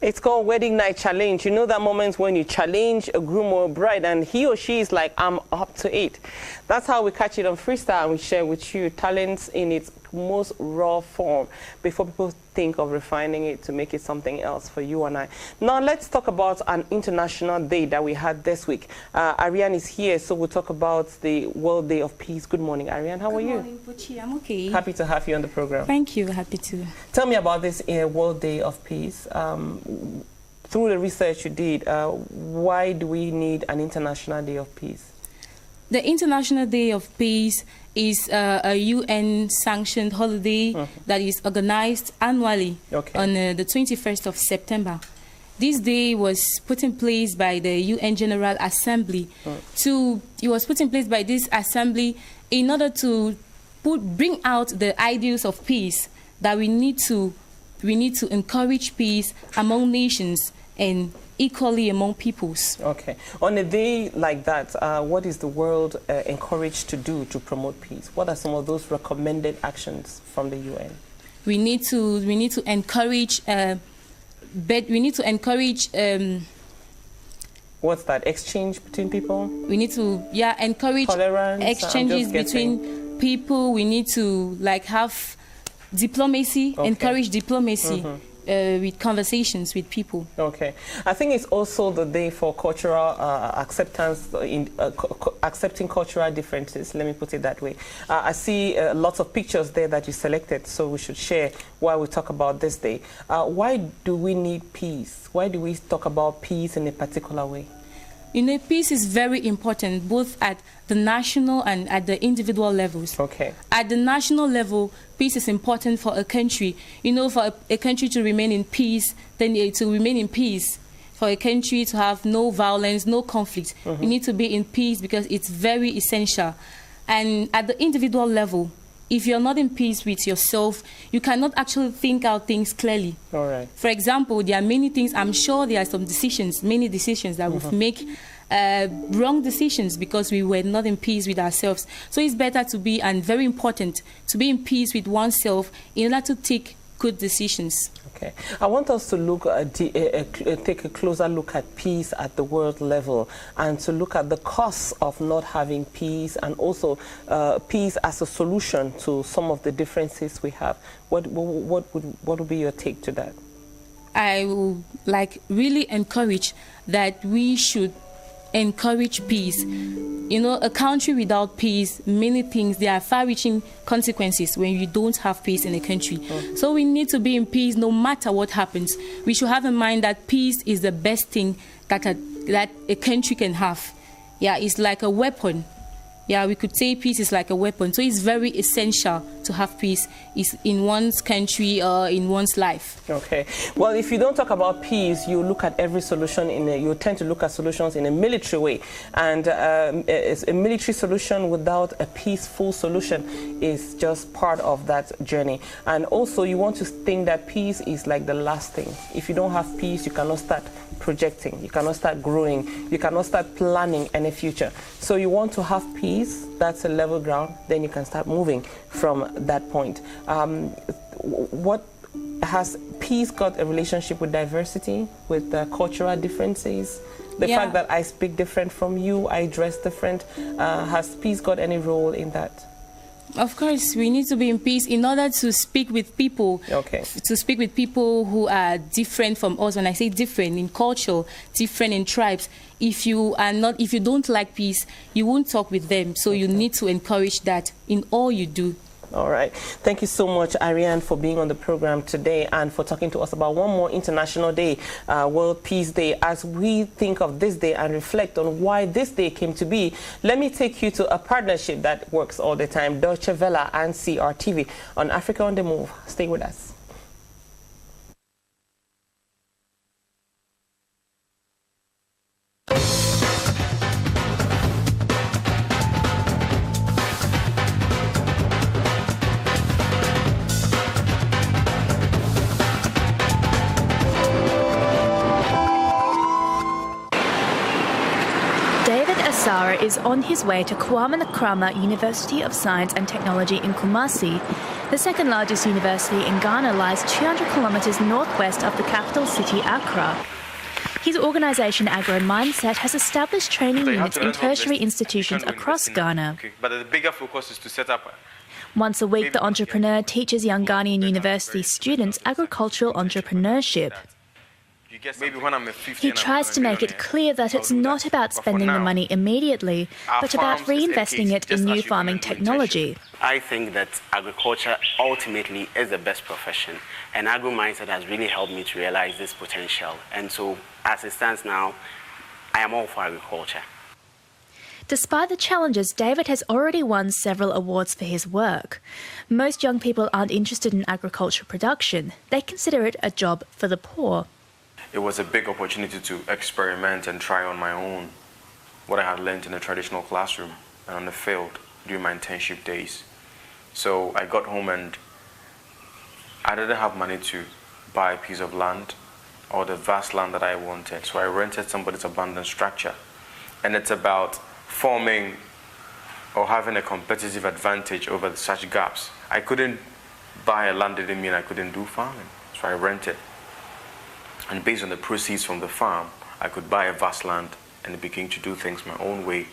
Speaker 1: It's called Wedding Night Challenge. You know that moment when you challenge a groom or a bride and he or she is like, I'm up to it. That's how we catch it on Freestyle, and we share with you talents in its most raw form before people think of refining it to make it something else for you and I. Now let's talk about an international day that we had this week. Ariane is here, so we'll talk about the World Day of Peace. Good morning, Ariane. How are you?
Speaker 6: Good morning, Puchi. I'm okay.
Speaker 1: Happy to have you on the program.
Speaker 6: Thank you. Happy to.
Speaker 1: Tell me about this World Day of Peace. Through the research you did, why do we need an International Day of Peace?
Speaker 6: The International Day of Peace is a UN-sanctioned holiday that is organized annually on the 21st of September. This day was put in place by the UN General Assembly. It was put in place by this assembly in order to bring out the ideals of peace, that we need to encourage peace among nations and equally among peoples.
Speaker 1: Okay. On a day like that, what is the world encouraged to do to promote peace? What are some of those recommended actions from the UN?
Speaker 6: We need to encourage.
Speaker 1: What's that? Exchange between people?
Speaker 6: We need to encourage
Speaker 1: tolerance,
Speaker 6: exchanges between people. We need to have diplomacy, encourage diplomacy. With conversations with people. Okay.
Speaker 1: I think it's also the day for cultural acceptance, accepting cultural differences, let me put it that way. I see lots of pictures there that you selected, so we should share while we talk about this day. Why do we need peace? Why do we talk about peace in a particular way?
Speaker 6: You know, peace is very important both at the national and at the individual levels.
Speaker 1: Okay.
Speaker 6: At the national level, peace is important for a country. You know, for a country to remain in peace, then to remain in peace, for a country to have no violence, no conflict, you need to be in peace because it's very essential. And at the individual level, if you're not in peace with yourself, you cannot actually think out things clearly.
Speaker 1: All right.
Speaker 6: For example, there are many things, I'm sure there are some decisions, many decisions that we've make wrong decisions because we were not in peace with ourselves. So it's better to be, and very important, to be in peace with oneself in order to take good decisions.
Speaker 1: Okay. I want us to look at take a closer look at peace at the world level, and to look at the costs of not having peace, and also peace as a solution to some of the differences we have. What would be your take to that?
Speaker 6: I would really encourage that we should encourage peace. You know, a country without peace, many things, there are far-reaching consequences when you don't have peace in a country. So we need to be in peace no matter what happens. We should have in mind that peace is the best thing that a country can have. Yeah, it's like a weapon. Yeah, we could say peace is like a weapon. So it's very essential to have peace in one's country or in one's life.
Speaker 1: Okay. Well, if you don't talk about peace, you look at every solution you tend to look at solutions in a military way. And a military solution without a peaceful solution is just part of that journey. And also, you want to think that peace is like the last thing. If you don't have peace, you cannot start projecting, you cannot start growing, you cannot start planning any future. So you want to have peace, that's a level ground, then you can start moving from that point. What has peace got a relationship with diversity, with cultural differences? The fact that I speak different from you, I dress different, has peace got any role in that?
Speaker 6: Of course, we need to be in peace in order to speak with people.
Speaker 1: Okay.
Speaker 6: To speak with people who are different from us. When I say different in culture, different in tribes, if you don't like peace, you won't talk with them. So you need to encourage that in all you do.
Speaker 1: All right. Thank you so much, Ariane, for being on the program today and for talking to us about one more International Day, World Peace Day. As we think of this day and reflect on why this day came to be, let me take you to a partnership that works all the time, Deutsche Welle and CRTV on Africa on the Move. Stay with us.
Speaker 7: Sarah is on his way to Kwame Nkrumah University of Science and Technology in Kumasi. The second largest university in Ghana lies 200 kilometres northwest of the capital city, Accra. His organisation, Agro Mindset, has established training units in tertiary institutions across Ghana.
Speaker 8: But the bigger focus is to set up
Speaker 7: Once a week, the entrepreneur teaches young Ghanaian university students agricultural entrepreneurship.
Speaker 8: maybe when I'm 50.
Speaker 7: He tries to make it clear that it's not about spending the money immediately, but about reinvesting it in new farming technology.
Speaker 9: I think that agriculture ultimately is the best profession, and Agro Mindset has really helped me to realize this potential. And so, as it stands now, I am all for agriculture.
Speaker 7: Despite the challenges, David has already won several awards for his work. Most young people aren't interested in agriculture production. They consider it a job for the poor.
Speaker 8: It was a big opportunity to experiment and try on my own what I had learned in the traditional classroom and on the field during my internship days. So I got home and I didn't have money to buy a piece of land or the vast land that I wanted. So I rented somebody's abandoned structure. And it's about forming or having a competitive advantage over such gaps. I couldn't buy a land, didn't mean I couldn't do farming. So I rented. And based on the proceeds from the farm, I could buy a vast land and begin to do things my own way.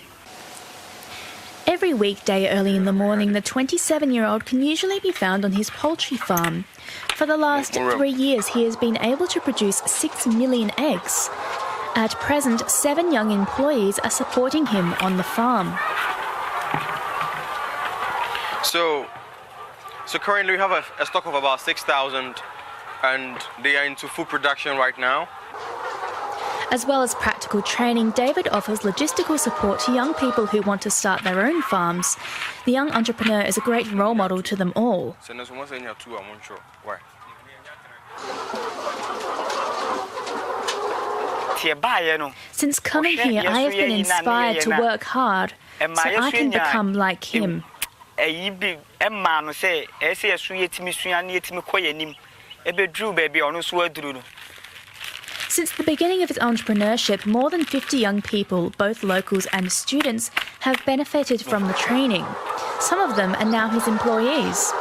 Speaker 7: Every weekday early in the morning, the 27-year-old can usually be found on his poultry farm. For the last 3 years, he has been able to produce 6 million eggs. At present, 7 young employees are supporting him on the farm.
Speaker 8: So currently we have a stock of about 6,000 and they are into food production right now.
Speaker 7: As well as practical training, David offers logistical support to young people who want to start their own farms. The young entrepreneur is a great role model to them all. Since coming here, I have been inspired to work hard so I can become like him. Since the beginning of his entrepreneurship, more than 50 young people, both locals and students, have benefited from the training. Some of them are now his employees.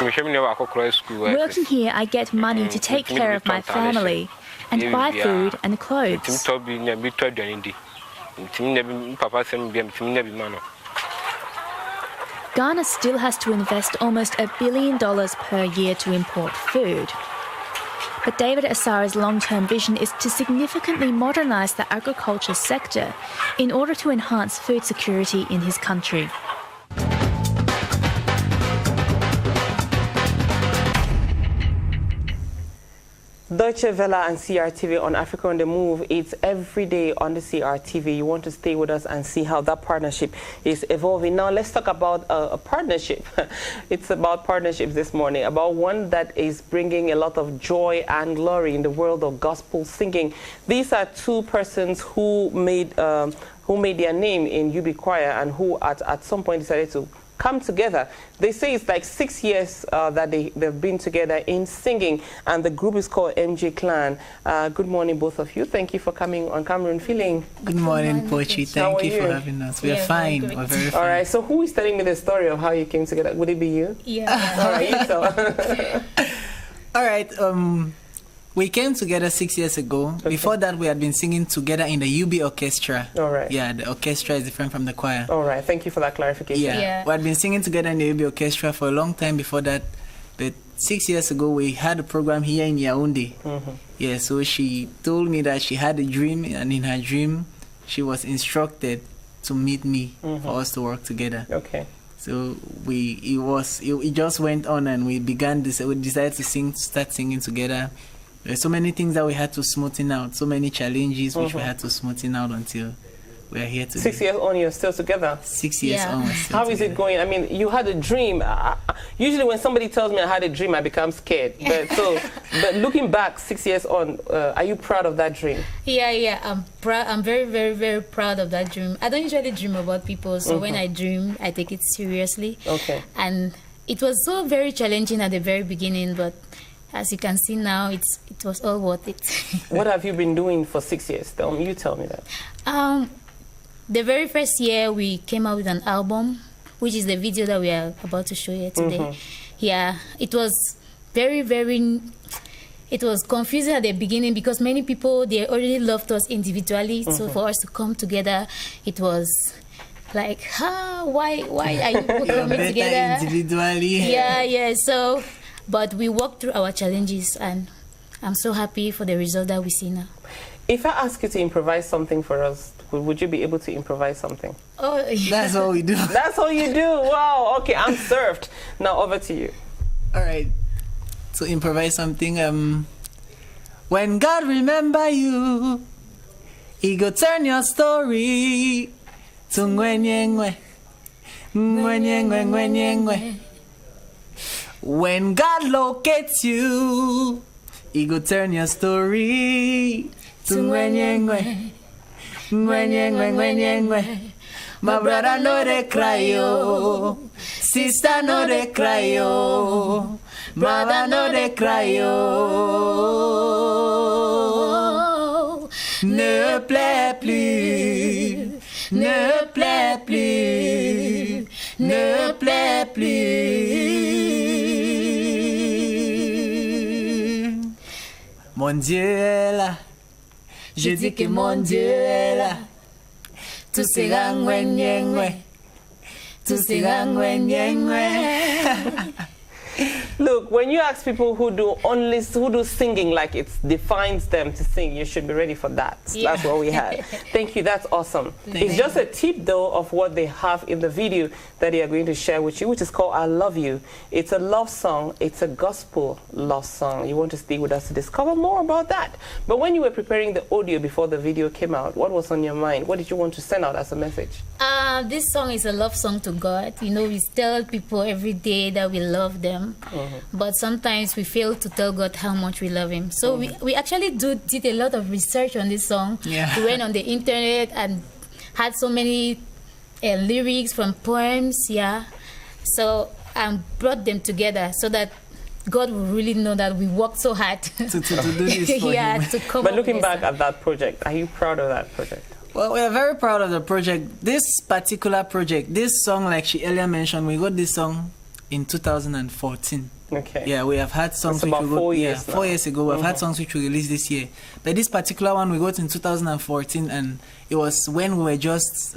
Speaker 7: Working here, I get money to take care of my family and buy food and clothes. Ghana still has to invest almost $1 billion per year to import food. But David Asara's long-term vision is to significantly modernise the agriculture sector in order to enhance food security in his country.
Speaker 1: Deutsche Welle and CRTV on Africa on the Move. It's every day on the CRTV. You want to stay with us and see how that partnership is evolving. Now let's talk about a partnership. It's about partnerships this morning, about one that is bringing a lot of joy and glory in the world of gospel singing. These are two persons who made their name in UB Choir and who at some point decided to come together. They say it's like 6 years that they've been together in singing, and the group is called MJ Clan. Good morning, both of you. Thank you for coming on Cameroon Feeling.
Speaker 24: Good morning, Pochi. Thank you for having us. We're fine. We're very fine.
Speaker 1: All right, so who is telling me the story of how you came together? Would it be you?
Speaker 24: Yeah.
Speaker 1: All right, you tell.
Speaker 24: All right. We came together 6 years ago. Okay. Before that, we had been singing together in the UB orchestra.
Speaker 1: All right.
Speaker 24: Yeah, the orchestra is different from the choir.
Speaker 1: All right. Thank you for that clarification.
Speaker 24: Yeah. We had been singing together in the UB orchestra for a long time before that. But 6 years ago, we had a program here in Yaoundé. Yeah, so she told me that she had a dream, and in her dream, she was instructed to meet me for us to work together.
Speaker 1: Okay.
Speaker 24: So it just went on, and we decided to start singing together. There's so many things that we had to smoothen out, so many challenges which we had to smoothen out until we're here today.
Speaker 1: 6 years on, you're still together?
Speaker 24: 6 years on.
Speaker 1: How is it going? I mean, you had a dream. Usually when somebody tells me I had a dream, I become scared. But looking back 6 years on, are you proud of that dream?
Speaker 10: Yeah, I'm proud. I'm very, very, very proud of that dream. I don't usually dream about people, so when I dream, I take it seriously.
Speaker 1: Okay.
Speaker 10: And it was so very challenging at the very beginning, but as you can see now, it was all worth it.
Speaker 1: What have you been doing for 6 years? You tell me that.
Speaker 10: The very first year, we came out with an album, which is the video that we are about to show you today. Yeah, it was very, very... It was confusing at the beginning because many people, they already loved us individually. So for us to come together, it was like, why are you people coming together?
Speaker 24: Individually.
Speaker 10: Yeah. So... But we walked through our challenges, and I'm so happy for the result that we see now.
Speaker 1: If I ask you to improvise something for us, would you be able to improvise something?
Speaker 10: Oh, yeah.
Speaker 24: That's all we do.
Speaker 1: That's all you do? Wow, okay, I'm served. Now over to you.
Speaker 24: All right. To improvise something, when God remember you, He go turn your story to ngwenyengwe, ngwenyengwe, ngwenyengwe. When God locates you, He go turn your story to ngwenyengwe, ngwenyengwe, ngwenyengwe. My brother no dey cry yo, sister no dey cry yo, brother no dey cry yo. Ne pleure plus, ne pleure plus, ne pleure plus. Mon Dieu est là, je dis que mon Dieu est là. Tout sera ngwenyengwe, tout sera ngwenyengwe.
Speaker 1: Look, when you ask people who do singing like it defines them to sing, you should be ready for that. Yeah. That's what we had. Thank you. That's awesome. It's just a tip, though, of what they have in the video that they are going to share with you, which is called I Love You. It's a love song. It's a gospel love song. You want to stay with us to discover more about that. But when you were preparing the audio before the video came out, what was on your mind? What did you want to send out as a message?
Speaker 10: This song is a love song to God. You know, we tell people every day that we love them. But sometimes we fail to tell God how much we love Him. So we actually did a lot of research on this song. Yeah. We went on the internet and had so many lyrics from poems. Yeah. So I brought them together so that God will really know that we worked so hard
Speaker 24: to do this for Him.
Speaker 10: To come
Speaker 1: But looking back at that project, are you proud of that project?
Speaker 24: Well, we are very proud of the project. This particular project, this song, like she earlier mentioned, we got this song in 2014.
Speaker 1: Okay.
Speaker 24: Yeah, we have had songs
Speaker 1: which we got 4 years
Speaker 24: 4 years ago. We've had songs which we released this year. But this particular one we got in 2014, and it was when we were just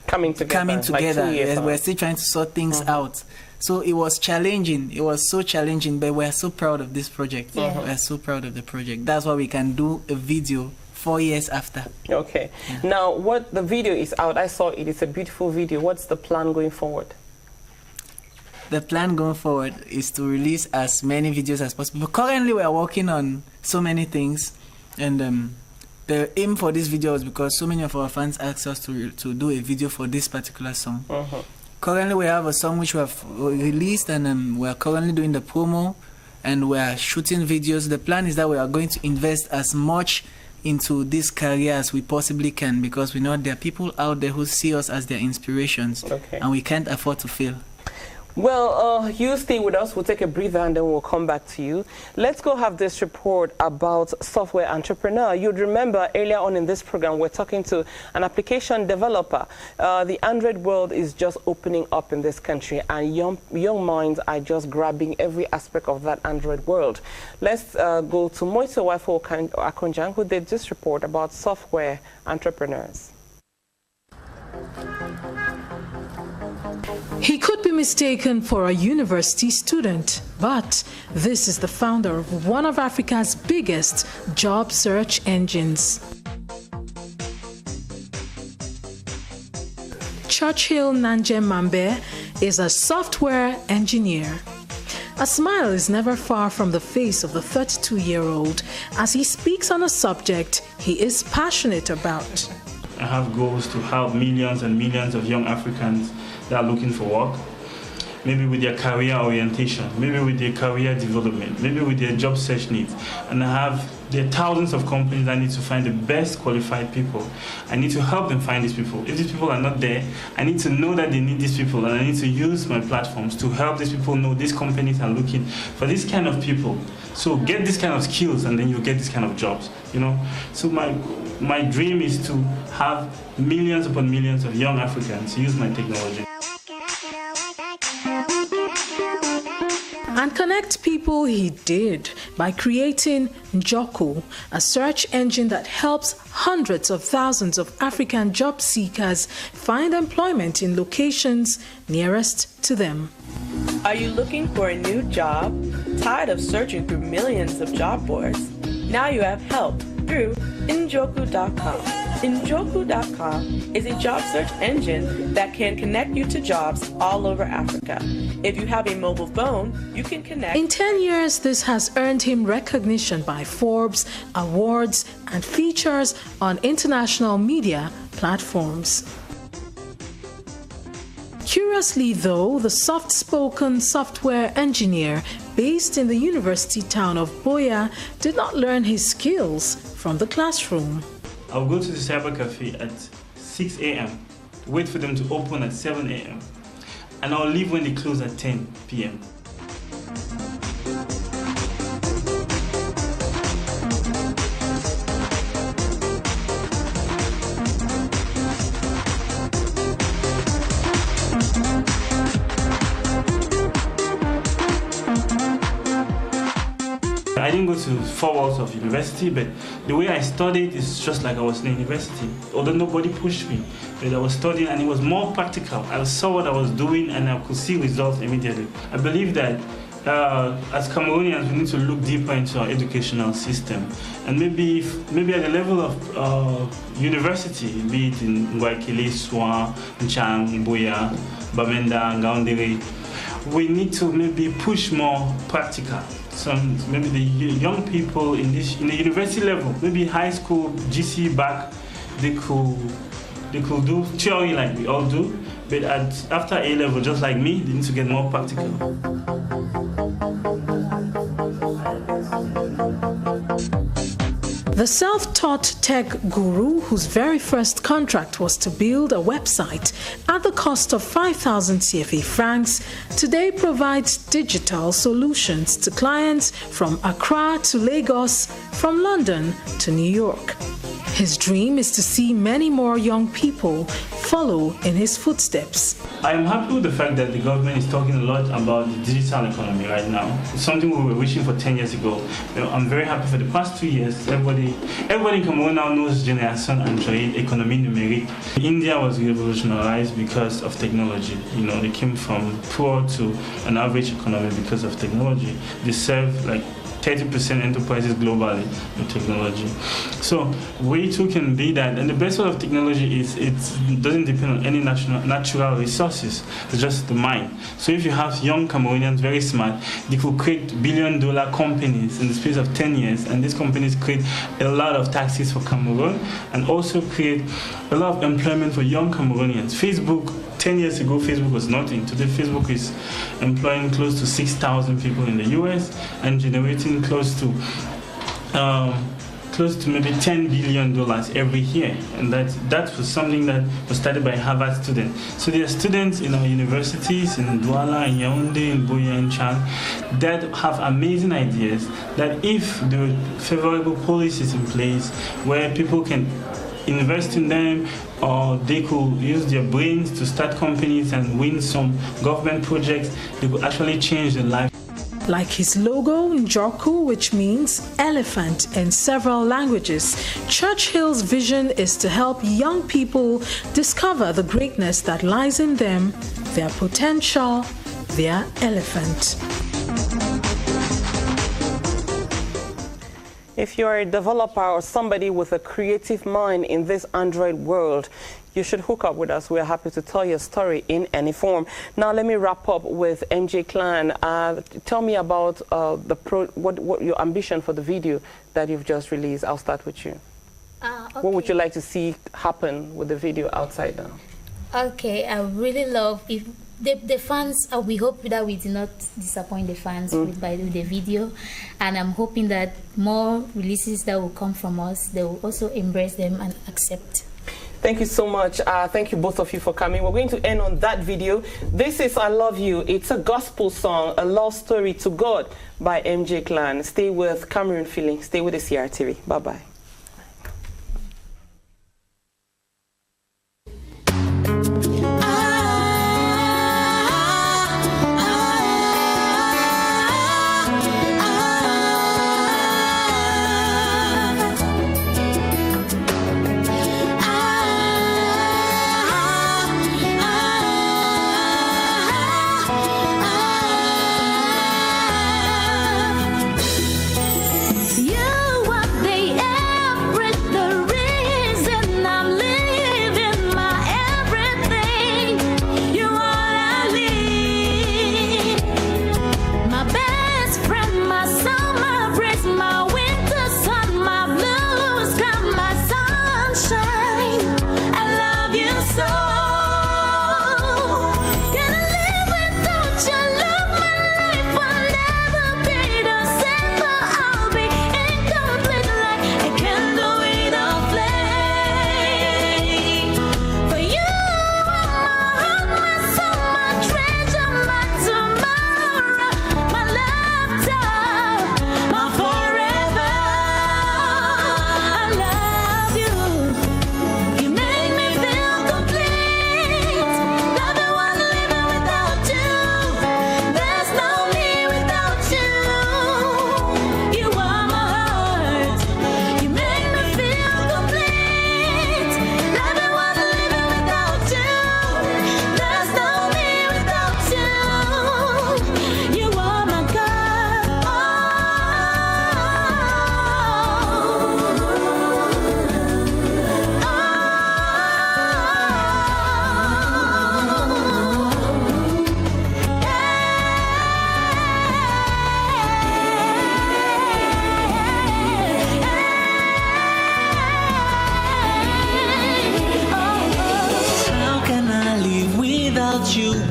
Speaker 1: coming together.
Speaker 24: Like we're still trying to sort things out. So it was challenging. It was so challenging, but we're so proud of this project. We're so proud of the project. That's why we can do a video 4 years after.
Speaker 1: Okay. Yeah. Now, the video is out. I saw it. It's a beautiful video. What's the plan going forward?
Speaker 24: The plan going forward is to release as many videos as possible. Currently, we are working on so many things, and the aim for this video is because so many of our fans asked us to do a video for this particular song. Currently, we have a song which we have released, and we are currently doing the promo, and we are shooting videos. The plan is that we are going to invest as much into this career as we possibly can, because we know there are people out there who see us as their inspirations, and we can't afford to fail.
Speaker 1: Well, you stay with us. We'll take a breather and then we'll come back to you. Let's go have this report about software entrepreneur. You'd remember earlier on in this program, we're talking to an application developer. The Android world is just opening up in this country, and young minds are just grabbing every aspect of that Android world. Let's go to Moise Wafo Akonjang, who did this report about software entrepreneurs.
Speaker 11: He could be mistaken for a university student, but this is the founder of one of Africa's biggest job search engines. Churchill Nanje Mambe is a software engineer. A smile is never far from the face of the 32-year-old as he speaks on a subject he is passionate about.
Speaker 13: I have goals to help millions and millions of young Africans that are looking for work, maybe with their career orientation, maybe with their career development, maybe with their job search needs. And there are thousands of companies that need to find the best qualified people. I need to help them find these people. If these people are not there, I need to know that they need these people, and I need to use my platforms to help these people know these companies are looking for this kind of people. So get this kind of skills, and then you get this kind of jobs, you know. So my dream is to have millions upon millions of young Africans use my technology.
Speaker 11: And connect people he did by creating Njoku, a search engine that helps hundreds of thousands of African job seekers find employment in locations nearest to them.
Speaker 14: Are you looking for a new job? Tired of searching through millions of job boards? Now you have help through Njoku.com. Njoku.com is a job search engine that can connect you to jobs all over Africa. If you have a mobile phone, you can connect.
Speaker 11: In 10 years, this has earned him recognition by Forbes, awards, and features on international media platforms. Curiously, though, the soft-spoken software engineer based in the university town of Boya did not learn his skills from the classroom.
Speaker 13: I'll go to the cyber cafe at 6 a.m., wait for them to open at 7 a.m., and I'll leave when they close at 10 p.m. I didn't go to 4 walls of university, but the way I studied is just like I was in university. Although nobody pushed me, but I was studying and it was more practical. I saw what I was doing and I could see results immediately. I believe that as Cameroonians, we need to look deeper into our educational system. And maybe at the level of university, be it in Ngwaikele, Swan, Nchang, Boya, Bamenda, Ngaoundere, we need to maybe push more practical. Maybe the young people in the university level, maybe high school, GC back, they could do theory like we all do, but after A level, just like me, they need to get more practical.
Speaker 11: The self-taught tech guru, whose very first contract was to build a website at the cost of 5,000 CFA francs, today provides digital solutions to clients from Accra to Lagos, from London to New York. His dream is to see many more young people follow in his footsteps.
Speaker 13: I am happy with the fact that the government is talking a lot about the digital economy right now. It's something we were wishing for 10 years ago. I'm very happy for the past 2 years. Everybody in Cameroon now knows Génération Android, économie numérique. India was revolutionized because of technology. You know, they came from poor to an average economy because of technology. They serve like 30% enterprises globally with technology. So we too can be that. And the best part of technology is it doesn't depend on any natural resources. It's just the mind. So if you have young Cameroonians, very smart, they could create billion-dollar companies in the space of 10 years. And these companies create a lot of taxes for Cameroon and also create a lot of employment for young Cameroonians. Facebook, 10 years ago, Facebook was nothing. Today, Facebook is employing close to 6,000 people in the US and generating close to close to maybe $10 billion every year, and that was something that was started by Harvard students. So there are students in our universities in Douala, in Yaoundé, in Buea, in Chad, that have amazing ideas that if there were favorable policies in place where people can invest in them, or they could use their brains to start companies and win some government projects, they could actually change their life.
Speaker 11: Like his logo, Njoku, which means elephant in several languages, Churchill's vision is to help young people discover the greatness that lies in them, their potential, their elephant.
Speaker 1: If you're a developer or somebody with a creative mind in this Android world, you should hook up with us. We're happy to tell your story in any form. Now let me wrap up with MJ Clan. Tell me about what your ambition for the video that you've just released. I'll start with you.
Speaker 10: Okay.
Speaker 1: What would you like to see happen with the video outside now?
Speaker 10: Okay, I really love if the fans. We hope that we do not disappoint the fans by the video, and I'm hoping that more releases that will come from us, they will also embrace them and accept.
Speaker 1: Thank you so much. Thank you both of you for coming. We're going to end on that video. This is I Love You. It's a gospel song, a love story to God by MJ Clan. Stay with Cameroon Feeling. Stay with the CRTV. Bye-bye.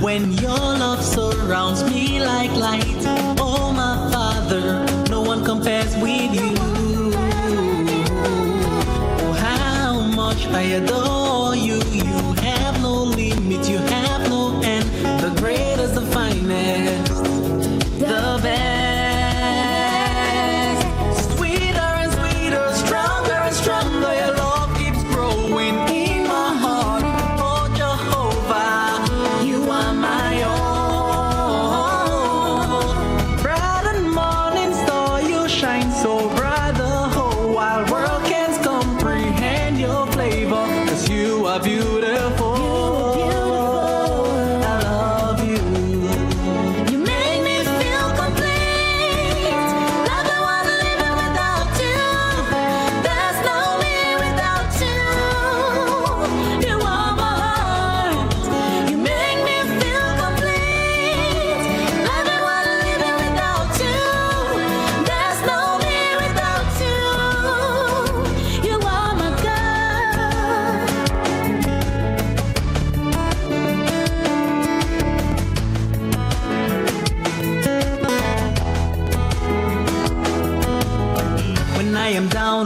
Speaker 15: When your love surrounds me like light, oh my Father, no one compares with you. Oh, how much I adore you. You have no limit, you have no end. The greatest, the finest, the best. Sweeter and sweeter, stronger and stronger. Your love keeps growing in my heart. Oh Jehovah, you are my own. Bright and morning star, you shine so bright, the whole wide world can't comprehend your flavor. 'Cause you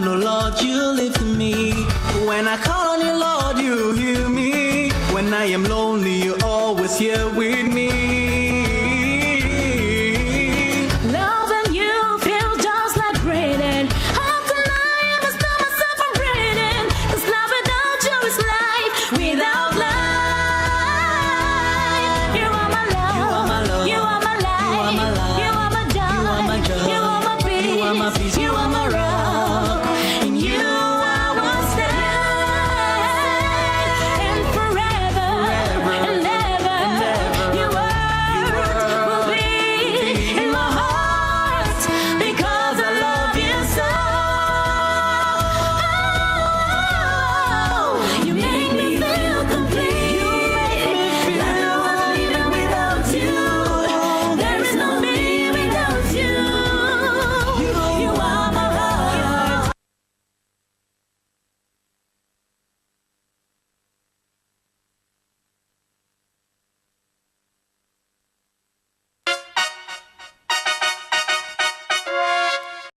Speaker 15: down, oh Lord, you lift me. When I call on you, Lord, you hear me. When I am lonely, you're always here with